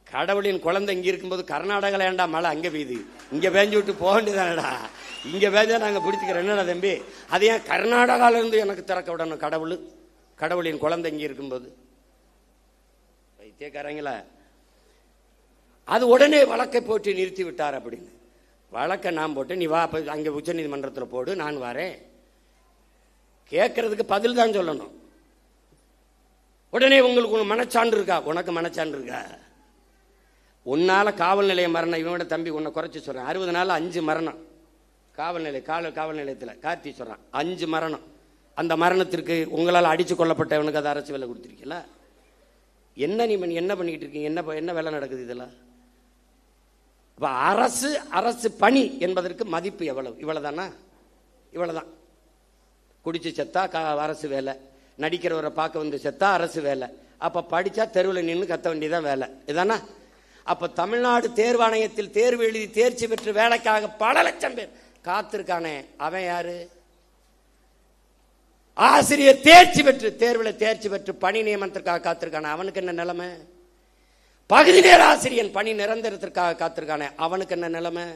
கடவுளின் குழந்தை இங்க இருக்கும்போது கர்நாடகால ஏண்டா மழை அங்க பெய்யுது, இங்க பேஞ்சு விட்டு போக வேண்டியதானடா. இங்க பேஞ்சா நாங்க பிடிச்சிக்கிறோம். என்னடா தம்பி, அது ஏன் கர்நாடகால இருந்து எனக்கு திறக்க விடணும்? கடவுளின் குழந்தை இங்க இருக்கும்போது வைத்தியக்காரங்களா, அது உடனே வழக்கை போட்டு நிறுத்தி விட்டார். அப்படின்னு வழக்கை நான் போட்டு நீ வா அங்க உச்ச நீதிமன்றத்தில் போடு, நான் வரேன். கேட்கறதுக்கு பதில் தான் சொல்லணும். உடனே உங்களுக்கு மனச்சான்று இருக்கா? உனக்கு மனச்சான்று இருக்கா? உன்னால காவல் நிலைய மரணம், இவனோட தம்பி உன்னை குறைச்சி சொல்றேன். 60 நாள் 5 மரணம் காவல் நிலையத்தில் கார்த்தி சொல்றான். 5 மரணம். அந்த மரணத்திற்கு உங்களால் அடிச்சு கொல்லப்பட்டவனுக்கு அது அரசு வேலை கொடுத்துருக்கீங்களா? என்ன நீ என்ன பண்ணிக்கிட்டு இருக்கீங்க? என்ன வேலை நடக்குது இதெல்லாம்? அப்ப அரசு பணி என்பதற்கு மதிப்பு எவ்வளவு? இவ்வளவுதானா? இவ்வளவுதான். குடிச்சு செத்தா அரசு வேலை, நடிக்கிறவரை பார்க்க வந்து செத்தா அரசு வேலை, அப்ப படிச்சா தெருவில் நின்று கத்த வேண்டியதான் வேலை. இதானா? அப்ப தமிழ்நாடு தேர்வாணையத்தில் தேர்வு எழுதி தேர்ச்சி பெற்று வேலைக்காக பல லட்சம் பேர் காத்திருக்கானே, அவன் யாரு? ஆசிரியர் தேர்ச்சி பெற்று தேர்வில் தேர்ச்சி பெற்று பணி நியமனத்திற்காக காத்திருக்கானே, அவனுக்கு என்ன நிலைமை? பகுதி நேர ஆசிரியன் பணி நிரந்தரத்திற்காக காத்திருக்கானே, அவனுக்கு என்ன நிலைமை?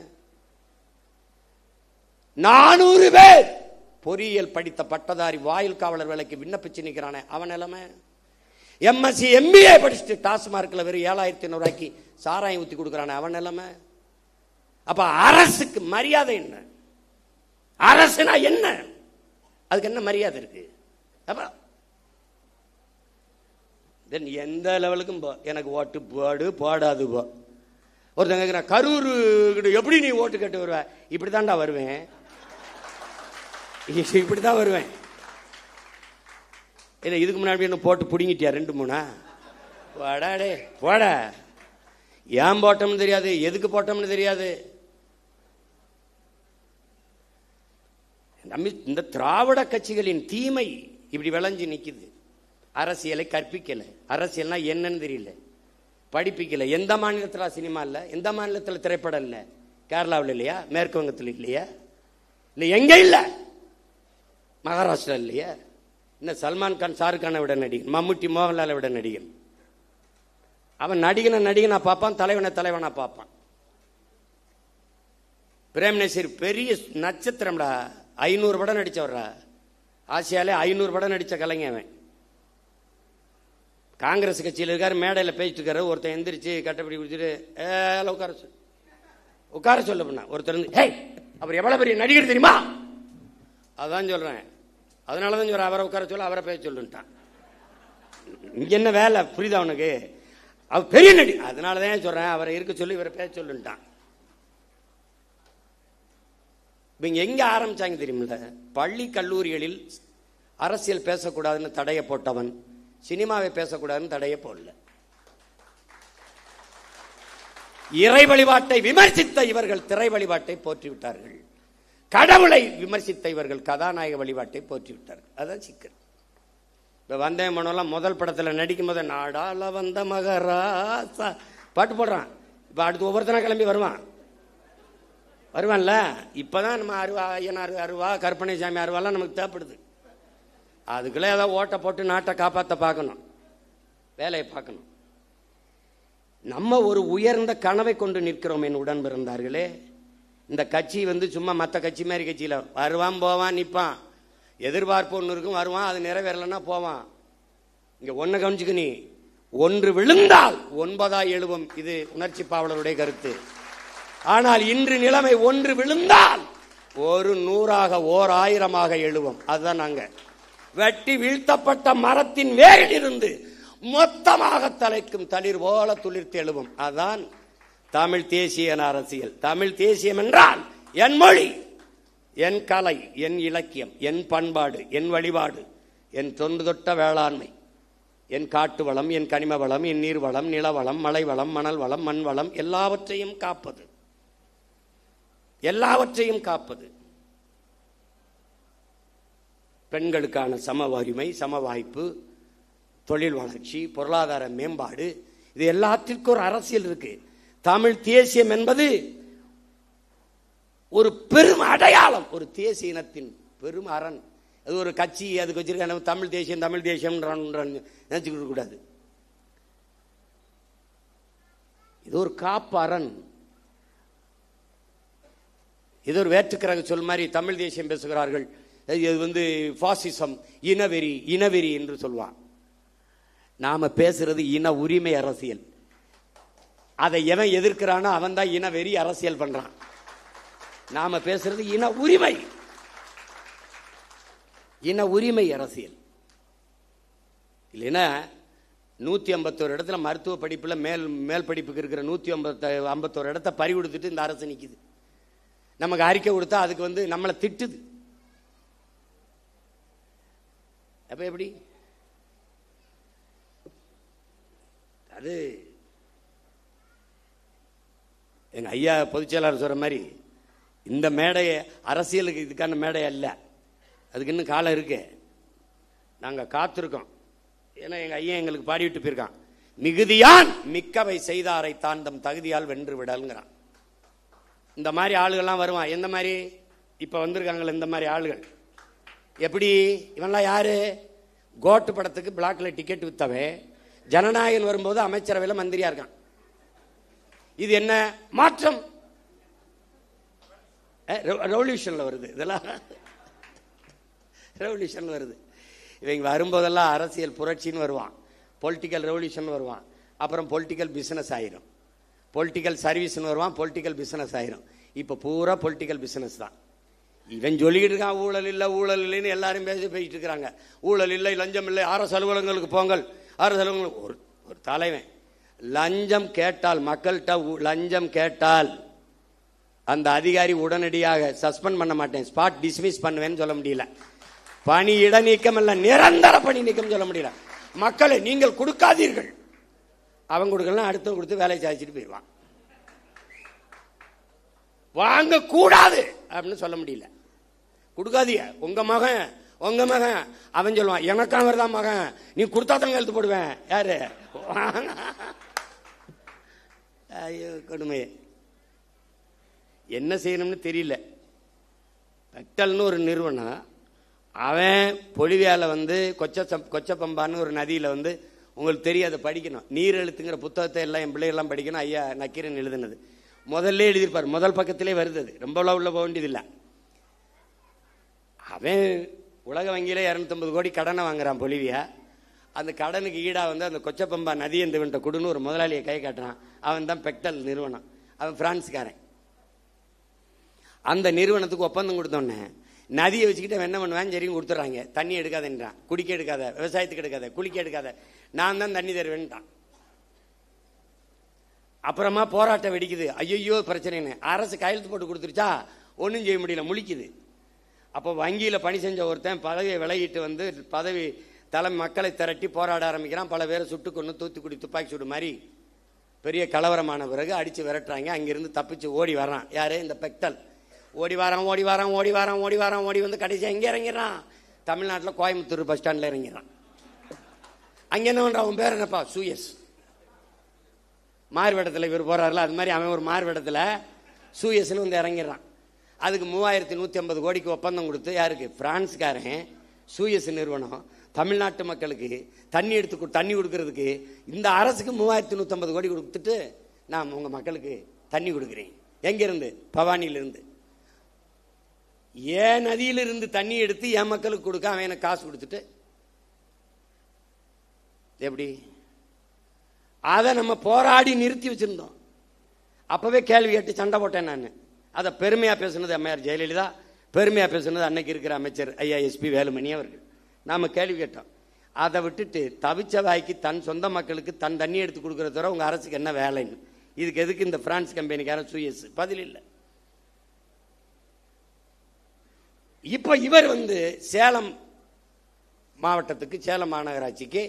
400 பேர் பொறியியல் படித்த பட்டதாரி வாயில் காவலர் வேலைக்கு விண்ணப்பிச்சு நிற்கிறானே, அவன் நிலைமை? எம்எஸ்சி எம்பிஏ படிச்சுட்டு டாஸ்மார்க்ல வெறும் 7,500 ரூபாய்க்கு சாராயம் ஊத்தி கொடுக்கறானே, அவன் நிலைமை? அப்ப அரசுக்கு மரியாதை என்ன? அரசுனா என்ன? அதுக்கு என்ன மரியாதை இருக்கு? எந்த லெவலுக்கும் எனக்கு ஓட்டு போடு போடாது போ. ஒருத்தங்க கரூர் எப்படி நீ ஓட்டு கேட்டு வருவ? இப்படித்தான்டா வருவேன், இப்படித்தான் வருவேன். இதுக்கு முன்னாடி என்ன போட்டு பிடிங்கிட்டியா 2-3? போடாடே போட. ஏன் போட்டோம்னு தெரியாது, எதுக்கு போட்டோம்னு தெரியாது. இந்த திராவிட கட்சிகளின் தீமை இப்படி விளைஞ்சு நிக்குது. அரசியலை கற்பிக்கல, அரசியல்னா என்னன்னு தெரியல, படிப்பிக்கல. எந்த மாநிலத்தில் சினிமா இல்ல, எந்த மாநிலத்தில் திரைப்படம் இல்ல? கேரளாவில் இல்லையா? மேற்கு வங்கத்தில் இல்லையா? இல்ல எங்க இல்ல? மகாராஷ்டிரா இல்லையா? இன்னும் சல்மான் கான் ஷாருக் கானை விட நடிகன், மம்முட்டி மோகன்லாலை விட நடிகன். அவன் நடிகனா பார்ப்பான், தலைவனா பார்ப்பான். பிரேம் நசீர் பெரிய நட்சத்திரம்டா, 500 படம் நடிச்சவர்ரா. ஆசியாலே 500 படம் நடிச்ச கலைஞன் அவன். காங்கிரஸ் கட்சியில் இருக்காரு, மேடையில் பேசிட்டு இருக்காரு. ஒருத்தன் எந்திரிச்சு கட்டப்படி குடிச்சிட்டு உட்கார சொல்ல பண்ண. ஒருத்தர் அவர் எவ்வளவு பெரிய நடிகர் தெரியுமா? அதான் சொல்றேன். அதனாலதான் சொல்றேன், அவரை உட்கார சொல்ல, அவரை பேச சொல்லுட்டான். இங்க என்ன வேலை புரியுதா அவனுக்கு? அவர் பெரிய நடிகர், அதனாலதான் சொல்றேன் அவரை இருக்க சொல்லி இவரை பேச சொல்லுட்டான். இவங்க எங்க ஆரம்பிச்சாங்க தெரியுமில்ல? பள்ளி கல்லூரிகளில் அரசியல் பேசக்கூடாதுன்னு தடைய போட்டவன் சினிமாவை பேசக்கூடாதுன்னு தடைய போடல. இறை வழிபாட்டை விமர்சித்த இவர்கள் திரை வழிபாட்டை போற்றிவிட்டார்கள். கடவுளை விமர்சித்த இவர்கள் கதாநாயக வழிபாட்டை போற்றிவிட்டார்கள். அதான் சிக்கல். இப்ப வந்தே மனோலாம் முதல் படத்துல நடிக்கும் போது நாடால வந்த மகராசா பாட்டு போடுறான். இப்ப அடுத்து ஒவ்வொருத்தனா கிளம்பி வருவான்ல. இப்பதான் நம்ம ஐயனார் அருவா, கற்பனை சாமி அருவாலாம் நமக்கு தேவைப்படுது. அதுக்குள்ள ஏதாவது ஓட்ட போட்டு நாட்டை காப்பாற்ற பார்க்கணும், வேலையை பார்க்கணும். நம்ம ஒரு உயர்ந்த கனவை கொண்டு நிற்கிறோம் என் உடன் பிறந்தார்களே. இந்த கட்சி சும்மா மற்ற கட்சி மாதிரி கட்சியில் வருவான் போவான் நிற்பான், எதிர்பார்ப்பு ஒன்று இருக்கும், வருவான், அது நிறைவேறலைன்னா போவான். இங்க ஒன்றை கவனிச்சுக்க, நீ ஒன்று விழுந்தால் 9 எழுவும். இது உணர்ச்சி பாவலருடைய கருத்து. ஆனால் இன்று நிலைமை ஒன்று விழுந்தால் ஒரு 100ஆக 1000ஆக எழுவும். அதுதான் நாங்க வெட்டி வீழ்த்தப்பட்ட மரத்தின் வேரில் இருந்து மொத்தமாக தலைக்கும் தளிர் போல துளிர்த்து எழுவும். அதுதான் தமிழ் தேசிய அரசியல். தமிழ் தேசியம் என்றால் என் மொழி, என் கலை, என் இலக்கியம், என் பண்பாடு, என் வழிபாடு, என் தொன்று தொட்ட வேளாண்மை, என் காட்டு வளம், என் கனிம வளம், என் நீர் வளம், நிலவளம், மலை வளம், மணல் வளம், மண் வளம், எல்லாவற்றையும் காப்பது. எல்லாவற்றையும் காப்பது. பெண்களுக்கான சம உரிமை, சம வாய்ப்பு, தொழில் வளர்ச்சி, பொருளாதார மேம்பாடு, இது எல்லாத்திற்கும் ஒரு அரசியல் இருக்கு. தமிழ் தேசியம் என்பது ஒரு பெரும் அடையாளம், ஒரு தேசிய இனத்தின் பெரும் அரண். அது ஒரு கட்சி அதுக்கு வச்சிருக்க தமிழ் தேசியம் தமிழ் தேசியம் நினைச்சுக்கிட்டு கூடாது. இது ஒரு காப்பு அரண். இது ஒரு வேற்றுக்கிரக சொல் மாதிரி தமிழ் தேசியம் பேசுகிறார்கள். இது பாசிசம், இனவெறி, இனவெறி என்று சொல்வான். நாம பேசுறது இன உரிமை அரசியல். அதை எவன் எதிர்க்கிறானோ அவன் தான் இனவெறி அரசியல் பண்றான். நாம பேசுறது இன உரிமை, இன உரிமை அரசியல். இல்லைன்னா 151 இடத்துல மருத்துவ படிப்புல மேல் படிப்புக்கு இருக்கிற 151 இடத்தை பறி கொடுத்துட்டு இந்த அரசு நிக்குது. நமக்கு அறிக்கை கொடுத்தா அதுக்கு நம்மளை திட்டுது. அப்ப எப்படி? அது எங்க ஐயா பொதுச்செயலாளர் சொல்ற மாதிரி இந்த மேடை அரசியலுக்கு இதுக்கான மேடை அல்ல. அதுக்கு இன்னும் காலம் இருக்கு. நாங்க காத்திருக்கோம். ஏன்னா எங்க ஐயா எங்களுக்கு பாடிவிட்டு போயிருக்கான், மிகுதியான் மிக்கவை செய்தாரை தாண்டம் தகுதியால் வென்று விடல்ங்கிறான். இந்த மாதிரி ஆளுகள்லாம் வருவான். எந்த மாதிரி இப்ப வந்திருக்காங்களே இந்த மாதிரி ஆளுகள். எப்படி இவன்லாம் யாரு? கோட்டு படத்துக்கு பிளாக்ல டிக்கெட் வித்தவன் ஜனநாயகன் வரும்போது அமைச்சரவையில் மந்திரியா இருக்கான். இது என்ன மாற்றம்? ரெவல்யூஷன்ல வருது. இதெல்லாம் ரெவல்யூஷன்ல வருது. இவங்க வரும்போதெல்லாம் அரசியல் புரட்சின்னு வருவான், பொலிட்டிக்கல் ரெவல்யூஷன் வருவான், அப்புறம் பொலிட்டிக்கல் பிசினஸ் ஆயிரும், பொலிட்டிக்கல் சர்வீஸ்னு வருவான், பொலிட்டிக்கல் பிசினஸ் ஆயிரும். இப்ப பூரா பொலிட்டிக்கல் பிசினஸ் தான். இவன் சொல்லிக்கிட்டு இருக்கான் ஊழல் இல்லை ஊழல் இல்லைன்னு எல்லாரும் பேசிட்டு இருக்கிறாங்க. ஊழல் இல்லை, லஞ்சம் இல்லை, அரசு அலுவலகங்களுக்கு போங்கள். அரசு அலுவலகங்களுக்கு ஒரு தலைவன் லஞ்சம் கேட்டால், மக்கள்கிட்ட லஞ்சம் கேட்டால் அந்த அதிகாரி உடனடியாக சஸ்பெண்ட் பண்ண மாட்டேன், ஸ்பாட் டிஸ்மிஸ் பண்ணுவேன்னு சொல்ல முடியல. பணி இட நீக்கம் இல்ல, நிரந்தர பணி நீக்கம் சொல்ல முடியல. மக்களை நீங்கள் கொடுக்காதீர்கள், அவங்க கொடுக்கலாம், அடுத்த கொடுத்து வேலையை சாதிச்சுட்டு போயிடுவான். வாங்க கூடாது அப்படின்னு சொல்ல முடியல. கொடுக்காதீங்க, உங்க மகன் உங்க மகன் அவன் சொல்லுவான், எனக்கு அவர் தான் மகன், நீ கொடுத்தா தான் எழுத்து போடுவேன். யாரு? ஐயோ கொடுமை. என்ன செய்யணும்னு தெரியல. பெக்டல்னு ஒரு நிறுவனம், அவன் பொலிவியால கொச்சப்பம்பான்னு ஒரு நதியில உங்களுக்கு தெரியாத படிக்கணும், நீர் எழுத்துங்கிற புத்தகத்தை எல்லாம் என் பிள்ளைகள்லாம் படிக்கணும். ஐயா நக்கீரன் எழுதுனது முதல்ல எழுதியிருப்பார், முதல் பக்கத்திலே வருது. ரொம்ப உள்ள போக வேண்டியதில்லை. அவன் உலக வங்கியில 250 கோடி கடனை வாங்குறான் பொலிவியா. அந்த கடனுக்கு ஈடா அந்த கொச்சப்பம்பா நதி எந்த குடுன்னு ஒரு முதலாளியை கை காட்டுறான். அவன் தான் பெக்டல் நிறுவனம். அவன் பிரான்ஸ்காரன். அந்த நிறுவனத்துக்கு ஒப்பந்தம் கொடுத்தோன்னே நதியை வச்சுக்கிட்டு என்ன பண்ணுவான், சரின்னு கொடுத்துட்றாங்க. தண்ணி எடுக்காதன்றான், குடிக்க எடுக்காத, விவசாயத்துக்கு எடுக்காத, குளிக்க எடுக்காத, நான் தான் தண்ணி தருவேன்ட்டான். அப்புறமா போராட்டம் வெடிக்குது. ஐயோ பிரச்சனைன்னு அரசு கையெழுத்து போட்டு கொடுத்துருச்சா, ஒன்றும் செய்ய முடியல, முழிக்குது. அப்போ வங்கியில் பணி செஞ்ச ஒருத்தன் பதவியை விலகிட்டு பதவி தலைமை மக்களை திரட்டி போராட ஆரம்பிக்கிறான். பல பேரை சுட்டு கொண்டு தூத்துக்குடி துப்பாக்கி சூடு மாதிரி பெரிய கலவரமான பிறகு அடிச்சு விரட்டுறாங்க. அங்கிருந்து தப்பிச்சு ஓடி வரான். யாரு? இந்த பெக்டல். ஓடி வந்து கடைசியாக எங்கே இறங்கிறான்? தமிழ்நாட்டில் கோயம்புத்தூர் பஸ் ஸ்டாண்டில் இறங்கிறான். அங்கே என்ன பண்றான்? அவன் பேர் என்னப்பா? சூயஸ். மார்வேடத்தில் இவர் போறாருல, அது மாதிரி அவன் ஒரு மார்வேடத்தில் சூயஸ்ன்னு இறங்கிடுறான். அதுக்கு 3150 கோடிக்கு ஒப்பந்தம் கொடுத்து, யாருக்கு? பிரான்ஸ்காரன் சூயஸ் நிறுவனம் தமிழ்நாட்டு மக்களுக்கு தண்ணி கொடுக்கறதுக்கு இந்த அரசுக்கு 3150 கோடி கொடுத்துட்டு, நான் உங்க மக்களுக்கு தண்ணி கொடுக்குறேன். எங்கிருந்து? பவானியிலிருந்து. ஏன் நதியிலிருந்து தண்ணி எடுத்து என் மக்களுக்கு கொடுக்க அவன் எனக்கு காசு கொடுத்துட்டு எப்படி? அதை நம்ம போராடி நிறுத்தி வச்சிருந்தோம். அப்பவே கேள்வி கேட்டு சண்டை போட்டேன் நான். அதை பெருமையா பேசுனது அம்மையார் ஜெயலலிதா, பெருமையா பேசுனது அன்னைக்கு இருக்கிற அமைச்சர் ஐயா எஸ்பி வேலுமணி அவர்கள். நாம கேள்வி கேட்டோம். அதை விட்டுட்டு தவிச்ச வாய்க்கு தன் சொந்த மக்களுக்கு தன் தண்ணி எடுத்து கொடுக்கறத தவிர உங்க அரசுக்கு என்ன வேலைன்னு, இதுக்கு எதுக்கு இந்த பிரான்ஸ் கம்பெனிக்காரன் சூயஸ்? பதில் இல்லை. இப்ப இவர் சேலம் மாவட்டத்துக்கு, சேலம் மாநகராட்சிக்கு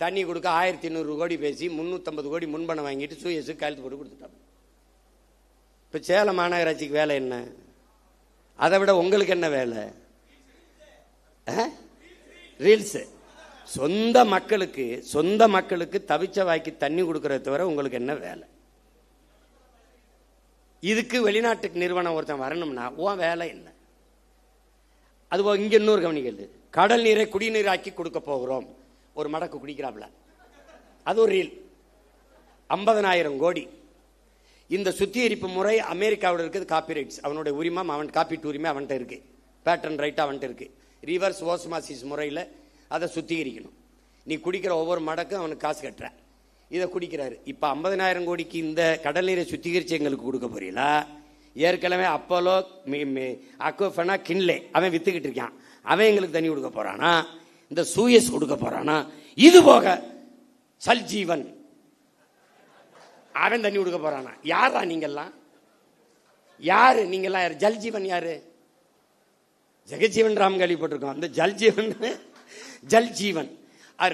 தண்ணி கொடுக்க 1200 கோடி பேசி 350 கோடி முன்பணம் வாங்கிட்டு சூயஸு கையெழுத்து போட்டு கொடுத்துட்டாங்க. இப்ப சேலம் மாநகராட்சிக்கு வேலை என்ன? அதை விட உங்களுக்கு என்ன வேலை? ரீல்ஸ். சொந்த மக்களுக்கு தவிச்ச வாய்க்கு தண்ணி கொடுக்கறத தவிர உங்களுக்கு என்ன வேலை? இதுக்கு வெளிநாட்டுக்கு நிறுவனம் ஒருத்தன் வரணும்னா உன் வேலை என்ன? அதுபோக இங்க இன்னொரு கவனிக்கிறது, கடல் நீரை குடிநீராக்கி கொடுக்க போகிறோம். ஒரு மடக்கு குடிக்கிறாப்ல, அது ஒரு ரீல். 50,000 கோடி. இந்த சுத்திகரிப்பு முறை அமெரிக்காவோட இருக்குது. காப்பிரைட்ஸ் அவனுடைய உரிமை, அவன் காப்பீட்டு உரிமை அவன்கிட்ட இருக்கு, பேட்டன் ரைட் அவன்கிட்ட இருக்கு. ரிவர்ஸ் ஓஸ்மாசிஸ் முறையில் அதை சுத்திகரிக்கணும். நீ குடிக்கிற ஒவ்வொரு மடக்கும் அவனுக்கு காசு கட்டுற, இதை குடிக்கிறாரு. இப்ப 50,000 கோடிக்கு இந்த கடல் நீரை சுத்திகரிச்சு எங்களுக்கு கொடுக்க போறீங்களா? ஏற்கனவே அப்போலோ அக்வஃபனா கின்லே அவன் வித்துக்கிட்டு இருக்கான், அவன் எங்களுக்கு தண்ணி கொடுக்க போறானா? இந்த சூயஸ் கொடுக்க போறானா? இது போக சல்ஜீவன் அவன் தண்ணி கொடுக்க போறானா? யாரா நீங்கெல்லாம்? யாரு நீங்கெல்லாம்? யாரு ஜல்ஜீவன்? யாரு? ஜெகஜீவன் ராம் கேள்விப்பட்டிருக்கோம். அந்த ஜல்ஜீவன்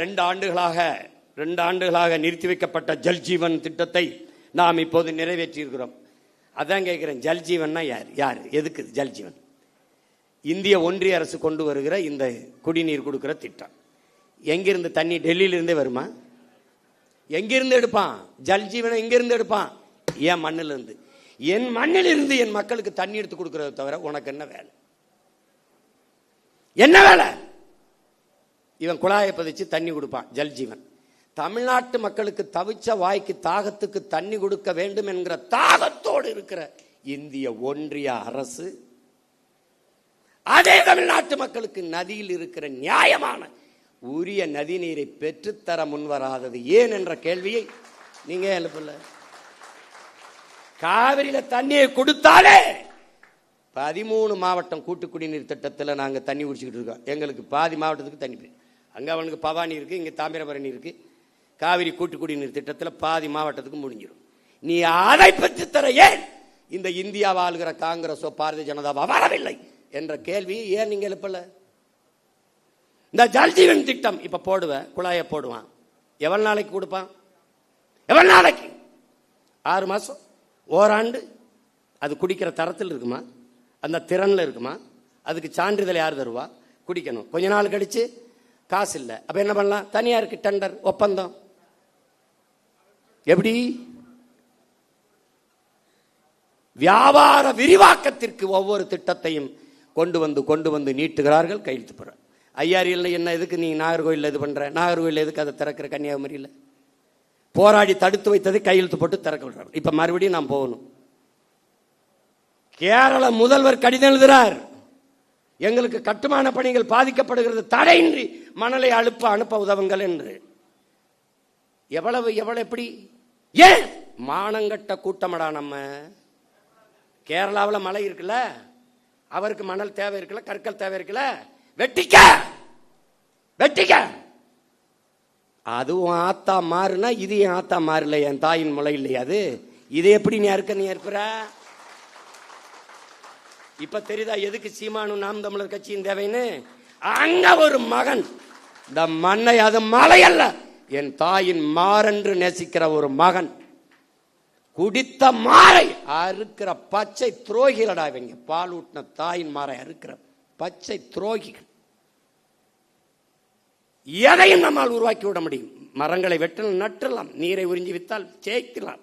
2 ஆண்டுகளாக நிறுத்தி வைக்கப்பட்ட ஜல்ஜீவன் திட்டத்தை நாம் இப்போது நிறைவேற்றி இருக்கிறோம். அதான் கேட்கிறேன், ஜல்ஜீவன்னா யார்? எதுக்கு ஜல்ஜீவன்? இந்திய ஒன்றிய அரசு கொண்டு வருகிற இந்த குடிநீர் கொடுக்கிற திட்டம். எங்கிருந்து தண்ணி? டெல்லியிலிருந்தே வருமா? எங்கிருந்து எடுப்பான் ஜல்ஜீவனை? எங்கிருந்து எடுப்பான்? என் மண்ணில இருந்து. என் மண்ணில் இருந்து என் மக்களுக்கு தண்ணி எடுத்து கொடுக்கறத தவிர உனக்கு என்ன வேலை? என்ன வேலை? இவன் குழாயை பதிச்சு தண்ணி கொடுப்பான் ஜல்ஜீவன். தமிழ்நாட்டு மக்களுக்கு தவிச்ச வாய்க்கு தாகத்துக்கு தண்ணி கொடுக்க வேண்டும் என்கிற தாகத்தோடு இருக்கிற இந்திய ஒன்றிய அரசு அதே தமிழ்நாட்டு மக்களுக்கு நதியில் இருக்கிற நியாயமான உரிய நதி நீரை பெற்றுத்தர முன்வராதது ஏன் என்ற கேள்வியை நீங்க எழுப்பல. காவிரியில தண்ணியை கொடுத்தாலே 13 மாவட்டம் கூட்டு குடிநீர் திட்டத்தில் நாங்க தண்ணி குடிச்சுக்கிட்டு இருக்கோம். எங்களுக்கு பாதி மாவட்டத்துக்கு தண்ணி. அங்க அவனுக்கு பவானி இருக்கு, இங்க தாமிரபரணி இருக்கு. காவிரி கூட்டு குடிநீர் திட்டத்தில் பாதி மாவட்டத்துக்கு முடிஞ்சிடும். நீ அதை பெற்று தர ஏன் இந்த இந்தியா வாழ்கிற காங்கிரஸோ பாரதிய ஜனதாவோ வரவில்லை என்ற கேள்வி ஏன் நீங்க எழுப்பல? இந்த ஜல்ஜீவன் திட்டம் இப்ப போடுவேன், குழாயை போடுவான். எவ்வளவு நாளைக்கு கொடுப்பான்? எவ்வளவு நாளைக்கு? 6 மாசம், ஓராண்டு. அது குடிக்கிற தரத்தில் இருக்குமா? அந்த திறன்ல இருக்குமா? அதுக்கு சான்றிதழ் யார் தருவா? குடிக்கணும். கொஞ்ச நாள் கழிச்சு காசு இல்லை, அப்ப என்ன பண்ணலாம்? தனியாருக்கு டெண்டர், ஒப்பந்தம். எப்படி? வியாபார விரிவாக்கத்திற்கு ஒவ்வொரு திட்டத்தையும் கொண்டு வந்து நீட்டுகிறார்கள், கையெழுத்து போற. ஐயாரியில் என்ன எதுக்கு நீ நாகர்கோவில் இது பண்ற? நாகர்கோவில் எதுக்கு அதை திறக்கிற? கன்னியாகுமரியில் போராடி தடுத்து வைத்ததை கையெழுத்து போட்டு திறக்க விடுறாங்க. இப்ப மறுபடியும் நாம் போகணும். கேரள முதல்வர் கடிதம் எழுதுறார், எங்களுக்கு கட்டுமான பணிகள் பாதிக்கப்படுகிறது, தடையின்றி மணலை அனுப்ப உதவுங்கள் என்று. எவ்வளவு எப்படி? ஏன்? மானங்கட்ட கூட்டமடா நம்ம. கேரளாவில் மழை இருக்குல்ல, அவருக்கு மணல் தேவை இருக்குல்ல, கற்கள் தேவை இருக்குல்ல, வெட்டிக்க. அதுவும் ஆத்தா மாறுனா இது என் ஆத்தா மாறல, என் தாயின் முளை இல்லையா அது? இது எப்படி நீ ஏற்புற? இப்ப தெரியுதா எதுக்கு சீமானும் நாம் தமிழர் கட்சியின் தேவைன்னு? அங்க ஒரு மகன் இந்த மண்ணை, அது மலை அல்ல, என் தாயின் மாறென்று நேசிக்கிற ஒரு மகன் குடித்த மாறை அறுக்கிற பச்சை துரோகிகளடா இவங்க. பால் ஊட்டின தாயின் மாறை அறுக்கிற பச்சை துரோகிகள். எதையும் நம்மால் உருவாக்கி விட முடியும். மரங்களை வெட்டலாம், நட்டலாம், நீரை உறிஞ்சி வித்தால் ஜெயிக்கலாம்,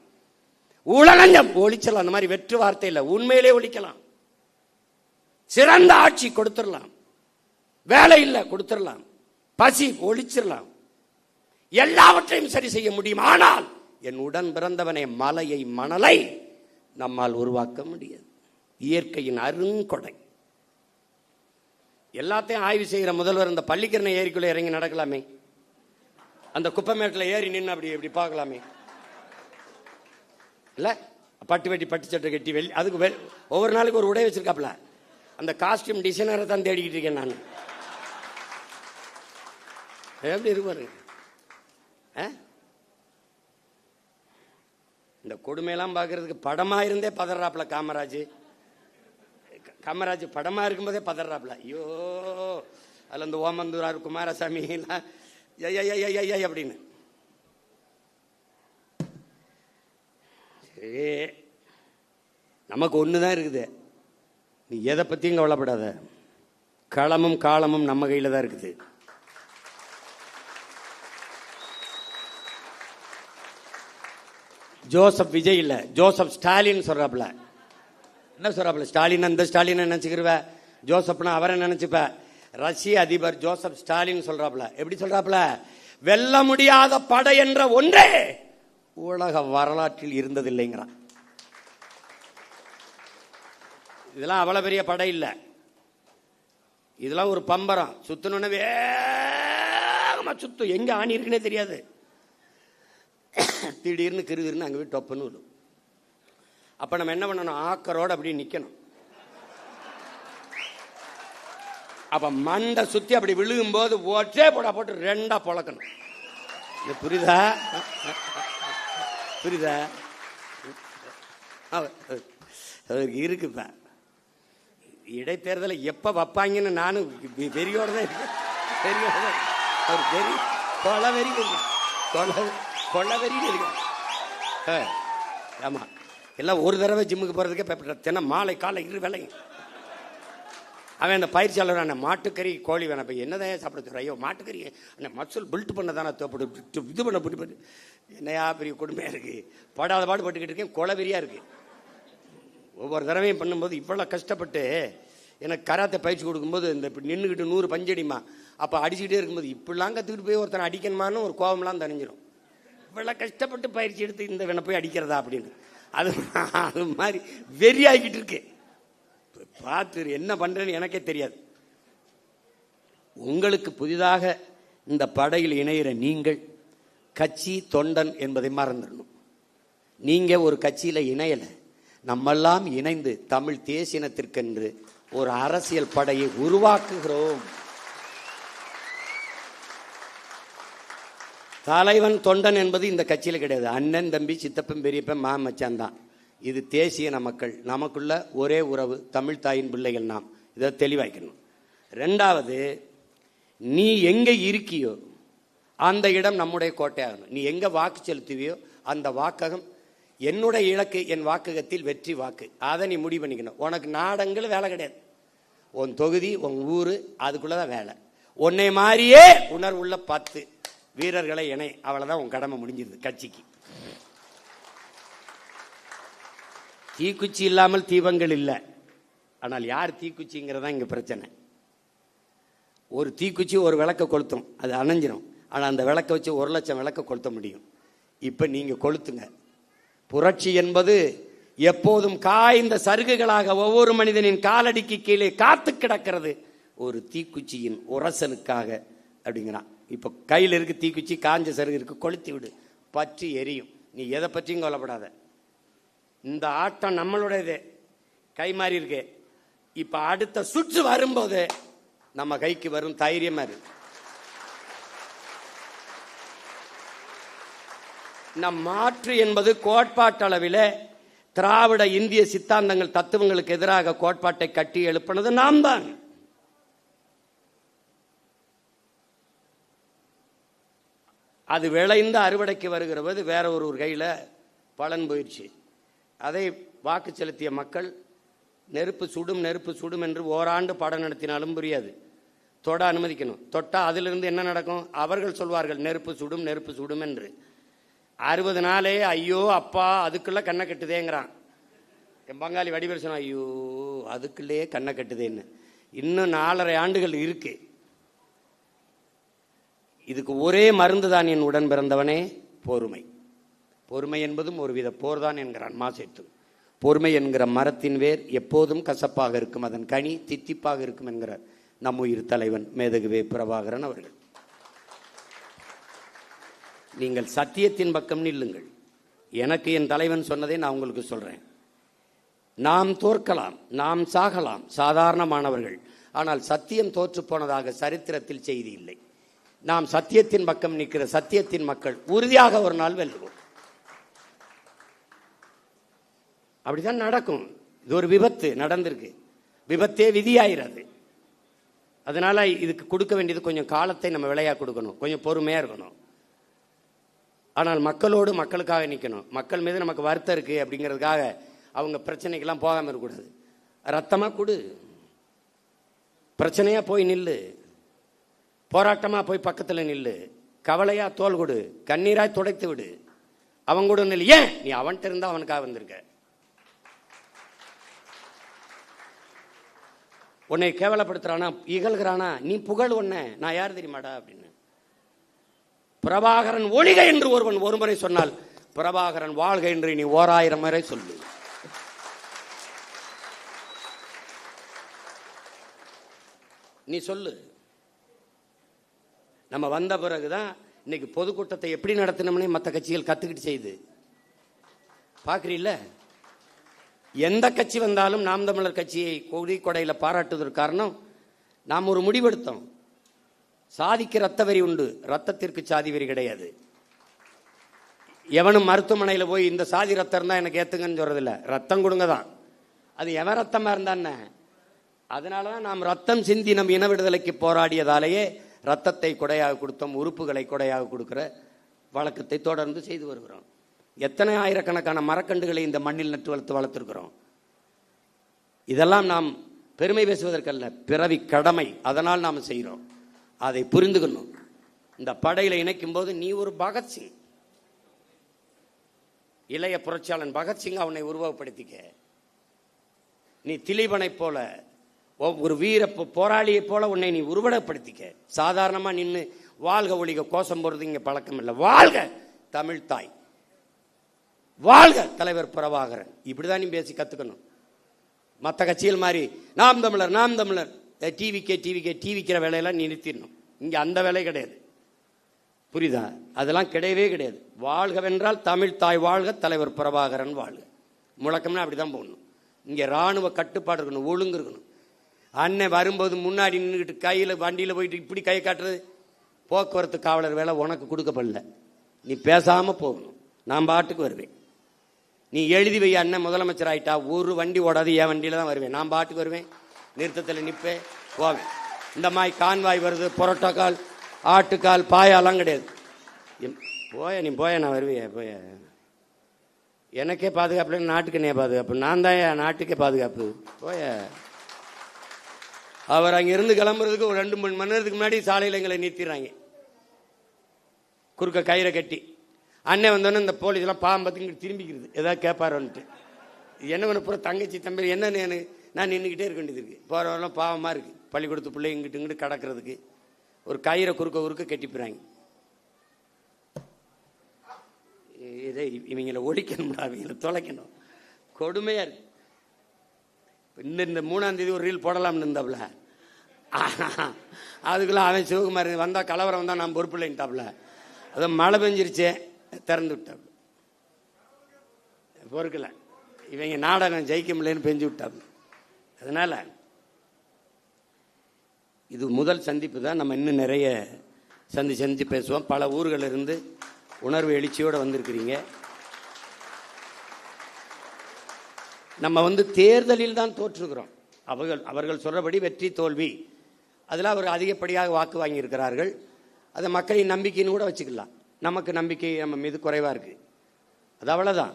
உலகஞ்சம் ஒழிச்சலாம். அந்த மாதிரி வெற்று வார்த்தை இல்லை, உண்மையிலே ஒழிக்கலாம். சிறந்த ஆட்சி கொடுத்துடலாம், வேலை இல்லை கொடுத்துடலாம், பசி ஒழிச்சிடலாம், எல்லாவற்றையும் சரி செய்ய முடியும். ஆனால் என் உடன் பிறந்தவனை, மலையை மணலை நம்மால் உருவாக்க முடியாது. இயற்கையின் அருங்கொடை. எல்லாத்தையும் ஆய்வு செய்கிற முதல்வர் இந்த பள்ளிக்கரணை ஏரிக்குள்ள இறங்கி நடக்கலாமே. அந்த குப்பை மேட்டில் ஏறி நின்று அப்படி இப்படி பார்க்கலாமே இல்ல? பட்டு வெட்டி பட்டு சட்டை கட்டி அதுக்கு ஒவ்வொரு நாளைக்கு ஒரு உடை வச்சிருக்காப்ல. அந்த காஸ்டியூம் டிசைனரை தான் தேடிக்கிட்டு இருக்கேன் நான். எப்படி இருப்பாரு? இந்த கொடுமையெல்லாம் பார்க்கறதுக்கு படமா இருந்தே பதறாப்ல காமராஜ் படமா இருக்கும்போதே பதறாப்ல. ஐயோ, அதுல இந்த ஓமந்தூரார் குமாரசாமி எல்லாம் அப்படின்னு. நமக்கு ஒண்ணுதான் இருக்குது, நீ எதை பத்தியும் கவலைப்படாத. களமும் காலமும் நம்ம கையில தான் இருக்குது. ஜோசப் விஜய் இல்ல, ஜோசப் ஸ்டாலின் சொல்றாப்ல. என்ன சொல்றாப்ல? ஸ்டாலின் அந்த ஸ்டாலின் நினைச்சுக்கிருவ, ஜோசப்னா அவரை நினைச்சுப்ப. ரஷ்ய அதிபர் ஜோசப் ஸ்டாலின் சொல்றாப்ல. எப்படி சொல்றாப்ல? வெல்ல முடியாத படை என்ற ஒன்றே உலக வரலாற்றில் இருந்ததில்லைங்கிறான். இதெல்லாம் அவ்வளவு பெரிய படை இல்ல, இதெல்லாம் ஒரு பம்பரம். சுத்தணும்னு வேகமா சுத்தும், எங்க ஆணி இருக்குன்னே தெரியாது. திடீர்னு கிருகிருன்னு அங்கே போய் டொப்புன்னு விடும். அப்ப நம்ம என்ன பண்ணணும்? ஆக்கரோடு அப்படியே நிக்கணும். அப்ப மண்டை சுத்தி அப்படி விழுகும் போது ஒற்றே போட்டு ரெண்டா பொழக்கணும். புரியுதா? இருக்கு. இப்ப இடைத்தேர்தலை எப்ப வைப்பாங்கன்னு நானும் வெறியோட தான் இருக்கேன். அவர் வெறி கொலவெறி இருக்கு. ஆமா, எல்லாம் ஒரு தடவை ஜிம்முக்கு போறதுக்கே தினம் மாலை காலை இரு வேலையும். அவன் அந்த பயிற்சியாளர் மாட்டுக்கறி கோழி வேணாம், இப்போ என்னதான் சாப்பிட சொல்ற? ஐயோ மாட்டுக்கறி மசூல் பில்ட் பண்ண தானே இது பண்ண போட்டு என்னையா பெரிய கொடுமையா இருக்கு. படாத பாடு பட்டுக்கிட்டு இருக்கேன், கொலவெறியா இருக்கு. ஒவ்வொரு தடவையும் பண்ணும்போது இவ்வளோ கஷ்டப்பட்டு எனக்கு கராத்தை பயிற்சி கொடுக்கும்போது இந்த நின்றுக்கிட்டு 100 பஞ்சடிமா அப்போ அடிச்சுக்கிட்டே இருக்கும்போது இப்படிலாம் கற்றுக்கிட்டு போய் ஒருத்தனை அடிக்கணுமான்னு ஒரு கோபம்லாம் தணிஞ்சிடும். இவ்வளோ கஷ்டப்பட்டு பயிற்சி எடுத்து இந்த வேணை போய் அடிக்கிறதா அப்படின்னு அது மாதிரி வெறி ஆகிக்கிட்டு இருக்கு. பார்த்து என்ன பண்றேன்னு எனக்கே தெரியாது. உங்களுக்கு புதிதாக இந்த படையில் இணைகிற நீங்கள் கட்சி தொண்டன் என்பதை மறந்துடணும். நீங்க ஒரு கட்சியில இணையல, நம்மெல்லாம் இணைந்து தமிழ் தேசியனத்திற்கென்று ஒரு அரசியல் படையை உருவாக்குகிறோம். தலைவன் தொண்டன் என்பது இந்த கட்சியில கிடையாது. அண்ணன் தம்பி சித்தப்பன் பெரியப்பன் மாமச்சான் தான். இது தேசிய மக்கள், நமக்குள்ள ஒரே உறவு, தமிழ் தாயின் பிள்ளைகள் நாம். இதை தெளிவாக்கணும். ரெண்டாவது, நீ எங்க இருக்கியோ அந்த இடம் நம்முடைய கோட்டையாகணும். நீ எங்க வாக்கு செலுத்துவியோ அந்த வாக்ககம் என்னுடைய இலக்கு, என் வாக்ககத்தில் வெற்றி வாக்கு. அதை நீ முடிவு பண்ணிக்கணும். உனக்கு நாடங்கள் வேலை கிடையாது. உன் தொகுதி, உன் ஊரு, அதுக்குள்ளதான் வேலை. உன்னை மாதிரியே உணர்வுள்ள 10 வீரர்களை இணை, அவ்வளவுதான் உன் கடமை முடிஞ்சிருது கட்சிக்கு. தீக்குச்சி இல்லாமல் தீபங்கள் இல்லை. ஆனால் யார் தீக்குச்சிங்கிறதா இங்க பிரச்சனை. ஒரு தீக்குச்சி ஒரு விளக்க கொளுத்தும், அது அணைஞ்சிரும். ஆனால் அந்த விளக்க வச்சு 1 லட்சம் விளக்க கொளுத்த முடியும். இப்ப நீங்க கொளுத்துங்க. புரட்சி என்பது எப்போதும் காய்ந்த சருகுகளாக ஒவ்வொரு மனிதனின் காலடிக்கு கீழே காத்து கிடக்கிறது ஒரு தீக்குச்சியின் உரசலுக்காக அப்படிங்கிறான். இப்ப கையில் இருக்கு தீக்குச்சி, காஞ்ச சருகு இருக்கு, கொளுத்தி விடு, பற்றி எரியும். நீ எதை பற்றியும் கவலைப்படாத. இந்த ஆட்டம் நம்மளுடையது, கை மாறி இருக்கு. இப்ப அடுத்த சுற்று வரும்போது நம்ம கைக்கு வரும் தைரியமா இருக்கு. நம் மாற்று என்பது கோட்பாட்டளவில் திராவிட இந்திய சித்தாந்தங்கள் தத்துவங்களுக்கு எதிராக கோட்பாட்டை கட்டி எழுப்பினது நாம் தான். அது விளைந்து அறுவடைக்கு வருகிற போது வேற ஒரு கையில பலன் போயிடுச்சு. அதை வாக்கு செலுத்திய மக்கள் நெருப்பு சுடும் என்று ஓராண்டு பாடம் நடத்தினாலும் புரியாது. தொட அனுமதிக்கணும். தொட்டா அதிலிருந்து என்ன நடக்கும்? அவர்கள் சொல்வார்கள் நெருப்பு சுடும் என்று. 60 நாளே ஐயோ அப்பா அதுக்குள்ள கண்ணை கட்டுதேங்கிறான். என் பங்காளி வடிவேல் சொன்னா, ஐயோ அதுக்குள்ளே கண்ணை கட்டுதேன்னு. இன்னும் 4.5 ஆண்டுகள் இருக்கு. இதுக்கு ஒரே மருந்து தான் என் உடன் பிறந்தவனே, பொறுமை. பொறுமை என்பதும் ஒரு வித போர்தான் என்கிறான் மாசேத்து. பொறுமை என்கிற மரத்தின் வேர் எப்போதும் கசப்பாக இருக்கும், அதன் கனி தித்திப்பாக இருக்கும் என்கிறார் நம் உயிர் தலைவன் மேதகுவே பிரபாகரன் அவர்கள். நீங்கள் சத்தியத்தின் பக்கம் நில்லுங்கள். எனக்கு என் தலைவன் சொன்னதை நான் உங்களுக்கு சொல்றேன். நாம் தோற்கலாம், நாம் சாகலாம், சாதாரணமானவர்கள். ஆனால் சத்தியம் தோற்று போனதாக சரித்திரத்தில் செய்தி இல்லை. நாம் சத்தியத்தின் பக்கம் நிற்கிற சத்தியத்தின் மக்கள் உறுதியாக ஒரு நாள் வெல்லுவோம். அப்படிதான் நடக்கும். இது ஒரு விபத்து நடந்திருக்கு, விபத்தே விதியாகிறது. அதனால இதுக்கு கொடுக்க வேண்டியது கொஞ்சம் காலத்தை நம்ம விலையா கொடுக்கணும், கொஞ்சம் பொறுமையா இருக்கணும். ஆனால் மக்களோடு மக்களுக்காக நிற்கணும். மக்கள் மீது நமக்கு வருத்தம் இருக்கு அப்படிங்கிறதுக்காக அவங்க பிரச்சனைக்கெல்லாம் போகாமல் இருக்கக்கூடாது. ரத்தமா கொடு, பிரச்சனையா போய் நில்லு, போராட்டமா போய் பக்கத்தில் நில்லு, கவலையா தோல் கொடு, கண்ணீராய் துடைத்து விடு, அவன் கூட நில்லு. ஏன் நீ அவன்கிட்ட இருந்தா அவனுக்காக வந்திருக்க. உன்னை கேவலப்படுத்துறானா, இகழ்கிறானா, நீ புகழ் ஒன்ன, நான் யார் தெரியுமாடா அப்படின்னு. பிரபாகரன் ஒழிக என்று ஒருவன் ஒருமுறை சொன்னால், பிரபாகரன் வாழ்க என்று நீ 1000 முறை சொல்லு. நீ சொல்லு. நம்ம வந்த பிறகுதான் இன்னைக்கு பொதுக்கூட்டத்தை எப்படி நடத்தணும்னே மற்ற கட்சிகள் கத்துக்கிட்டு செய்து பாக்குறீல்ல. எந்த கட்சி வந்தாலும் நாம் தமிழர் கட்சியை கொடி கொடையில பாராட்டுவதற்கு காரணம், நாம் ஒரு முடிவெடுத்தோம். சாதிக்கு ரத்த வரி உண்டு, ரத்தத்திற்கு சாதி வரி கிடையாது. எவனும் மருத்துவமனையில் போய் இந்த சாதி ரத்தம் இருந்தா எனக்கு ஏத்துங்கன்னு சொல்றதில்ல, ரத்தம் கொடுங்க தான். அது எவன் ரத்தமா இருந்தான்னு. அதனாலதான் நாம் ரத்தம் சிந்தி நம் இன விடுதலைக்கு போராடியதாலேயே ரத்தத்தை கொடையாக கொடுத்தோம், உறுப்புகளை கொடையாக கொடுக்கிற வழக்கத்தை தொடர்ந்து செய்து வருகிறோம். எத்தனை ஆயிரக்கணக்கான மரக்கண்டுகளை இந்த மண்ணில் நட்டு வளர்த்திருக்கிறோம். இதெல்லாம் நாம் பெருமை பேசுவதற்கல்ல, பிறவி கடமை. அதனால் நாம் செய்கிறோம். அதை புரிந்துக்கணும். இந்த படையில இணைக்கும் போது நீ ஒரு பகத்சிங், இளைய புரட்சியாளன் பகத்சிங் அவனை உருவகப்படுத்திக்க. நீ திலீபனை போல ஒரு வீர போராளியை போல உன்னை நீ உருவகப்படுத்திக்க. சாதாரணமா நின்று வாழ்க ஒழிக கோஷம் போறது இங்க பழக்கம் இல்லை. வாழ்க தமிழ் தாய், வாழ்க தலைவர் பிரபாகரன், இப்படிதான் நீ பேசி கத்துக்கணும். மற்ற கட்சிகள் மாதிரி நாம் தமிழர் நாம் தமிழர் டிவிக்கிற வேலையெல்லாம் நீ நிறுத்திடணும். இங்க அந்த வேலை கிடையாது, புரியுதா? அதெல்லாம் கிடையவே கிடையாது. வாழ்கவென்றால் தமிழ் தாய் வாழ்க, தலைவர் பிரபாகரன் வாழ்க. முழக்கம்னா அப்படிதான் போகணும். இங்க ராணுவ கட்டுப்பாடு இருக்கணும், ஒழுங்கு இருக்கணும். அண்ணன் வரும்போது முன்னாடி நின்றுக்கிட்டு கையில் வண்டியில் போயிட்டு இப்படி கை காட்டுறது போக்குவரத்து காவலர் வேலை உனக்கு கொடுக்கப்படல. நீ பேசாம போகணும். நான் பாட்டுக்கு வருவேன். நீ எழுதி வை, அண்ணன் முதலமைச்சர் ஆயிட்டா ஒரு வண்டி ஓடாது, என் வண்டியில தான் வருவேன். நான் பாட்டுக்கு வருவேன், நிறுத்தத்தில் நிற்பேன், போவேன். இந்த மாதிரி கான்வாய் வருது, புரோட்டோக்கால், ஆட்டுக்கால், பாயாலாம் கிடையாது. போய நீ போய, நான் வருவேன். போய எனக்கே பாதுகாப்பு இல்லை, நாட்டுக்கு என்ன பாதுகாப்பு? நான் தான் என் நாட்டுக்கே பாதுகாப்பு. போய அவர் அங்கிருந்து கிளம்புறதுக்கு ஒரு 2-3 மணி நேரத்துக்கு முன்னாடி சாலையில் எங்களை நிறுத்திடுறாங்க, குறுக்க கயிறை கட்டி. அண்ணன் வந்தோடனே இந்த போலீஸ் எல்லாம் பாம்பத்துக்கு திரும்பிக்கிறது, ஏதாவது கேட்பாரோன்ட்டு. என்ன பண்ண பூரா தங்கச்சி தம்பி என்ன நான் நின்றுக்கிட்டே இருக்க வேண்டியது இருக்கு. போறவரெல்லாம் பாவமா இருக்கு, பள்ளிக்கூடத்து பிள்ளை இங்கிட்டு இங்கிட்டு கடக்கிறதுக்கு ஒரு கயிறை குறுக்க கட்டிப்புறாங்க. இதை இவங்களை ஒழிக்கணும்டா, இவங்களை தொலைக்கணும். கொடுமையா இருக்கு. இந்த 3ஆம் தேதி ஒரு ரீல் போடலாம்னு இருந்தாப்புல, அதுக்குள்ள அவன் சிவகுமார் வந்தா கலவரம் வந்தா நான் பொறுப்பு இல்லைன்ட்டாப்புல. அதை மழை பெஞ்சிருச்சே திறந்து விட்டாப்புல, பொறுக்கல. இவங்க நாடகம் ஜெயிக்க முடியலன்னு பெஞ்சு விட்டாப்புல. அதனால இது முதல் சந்திப்பு தான். நம்ம இன்னும் நிறைய சந்திச்சு பேசுவோம். பல ஊர்களில் இருந்து உணர்வு எழுச்சியோடு வந்திருக்கிறீங்க. நம்ம தேர்தலில் தான் தோற்றுக்கிறோம். அவர்கள் சொல்றபடி வெற்றி தோல்வி அதில் அவர் அதிகப்படியாக வாக்கு வாங்கியிருக்கிறார்கள். அதை மக்களின் நம்பிக்கைன்னு கூட வச்சுக்கலாம். நமக்கு நம்பிக்கை நம்ம மீது குறைவா இருக்கு, அது அவ்வளவுதான்.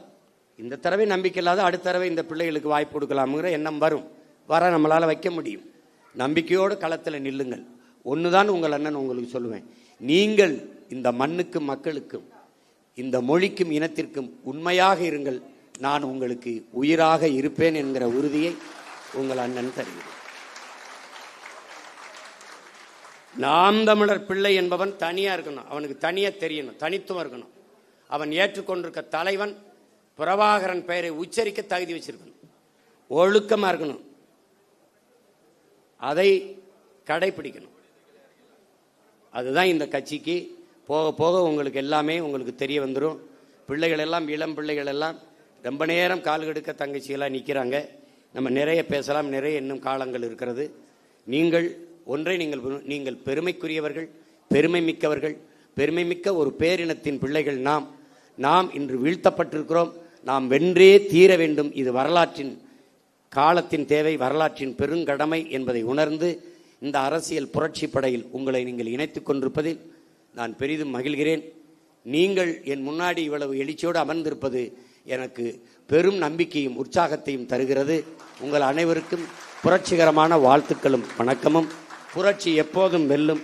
இந்த தடவை நம்பிக்கை இல்லாத அடுத்த தடவை இந்த பிள்ளைகளுக்கு வாய்ப்பு கொடுக்கலாம்ங்கிற எண்ணம் வர நம்மளால வைக்க முடியும். நம்பிக்கையோடு களத்தில் நில்லுங்கள். ஒண்ணுதான் உங்கள் அண்ணன் உங்களுக்கு சொல்லுவேன், நீங்கள் இந்த மண்ணுக்கும் மக்களுக்கும் இந்த மொழிக்கும் இனத்திற்கும் உண்மையாக இருங்கள். நான் உங்களுக்கு உயிராக இருப்பேன் என்கிற உறுதியை உங்கள் அண்ணன் தருகிறேன். நாம் தமிழர் பிள்ளை என்பவன் தனியா இருக்கணும், அவனுக்கு தனியா தெரியணும், தனித்துவம் இருக்கணும். அவன் ஏற்றுக்கொண்டிருக்க தலைவன் பிரபாகரன் பெயரை உச்சரிக்க தகுதி வச்சிருக்கணும், ஒழுக்கமா இருக்கணும், அதை கடைபிடிக்கணும். அதுதான் இந்த கட்சிக்கு போக போக உங்களுக்கு எல்லாமே உங்களுக்கு தெரிய வந்துடும். பிள்ளைகள் எல்லாம், இளம் பிள்ளைகள் எல்லாம் ரொம்ப நேரம் கால் கெடுக்க தங்கச்சிகளாக நிற்கிறாங்க. நம்ம நிறைய பேசலாம், நிறைய இன்னும் காலங்கள் இருக்கிறது. நீங்கள் ஒன்றை நீங்கள் பெருமைக்குரியவர்கள், பெருமை மிக்கவர்கள், பெருமை மிக்க ஒரு பேரினத்தின் பிள்ளைகள். நாம் இன்று வீழ்த்தப்பட்டிருக்கிறோம். நாம் வென்றே தீர வேண்டும். இது வரலாற்றின் காலத்தின் தேவை, வரலாற்றின் பெருங்கடமை என்பதை உணர்ந்து இந்த அரசியல் புரட்சி படையில் உங்களை நீங்கள் இணைத்துக் கொண்டிருப்பதில் நான் பெரிதும் மகிழ்கிறேன். நீங்கள் என் முன்னாடி இவ்வளவு எழுச்சியோடு அமர்ந்திருப்பது எனக்கு பெரும் நம்பிக்கையும் உற்சாகத்தையும் தருகிறது. உங்கள் அனைவருக்கும் புரட்சிகரமான வாழ்த்துக்களும் வணக்கமும். புரட்சி எப்போதும் வெல்லும்,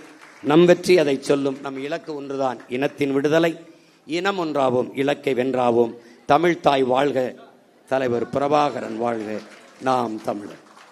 நம் வெற்றி அதை சொல்லும். நம் இலக்கு ஒன்றுதான், இனத்தின் விடுதலை. இனம் ஒன்றாவோம், இலக்கை வென்றாவோம். தமிழ்தாய் வாழ்க, தலைவர் பிரபாகரன் வாழ்க, நாம் தமிழர்.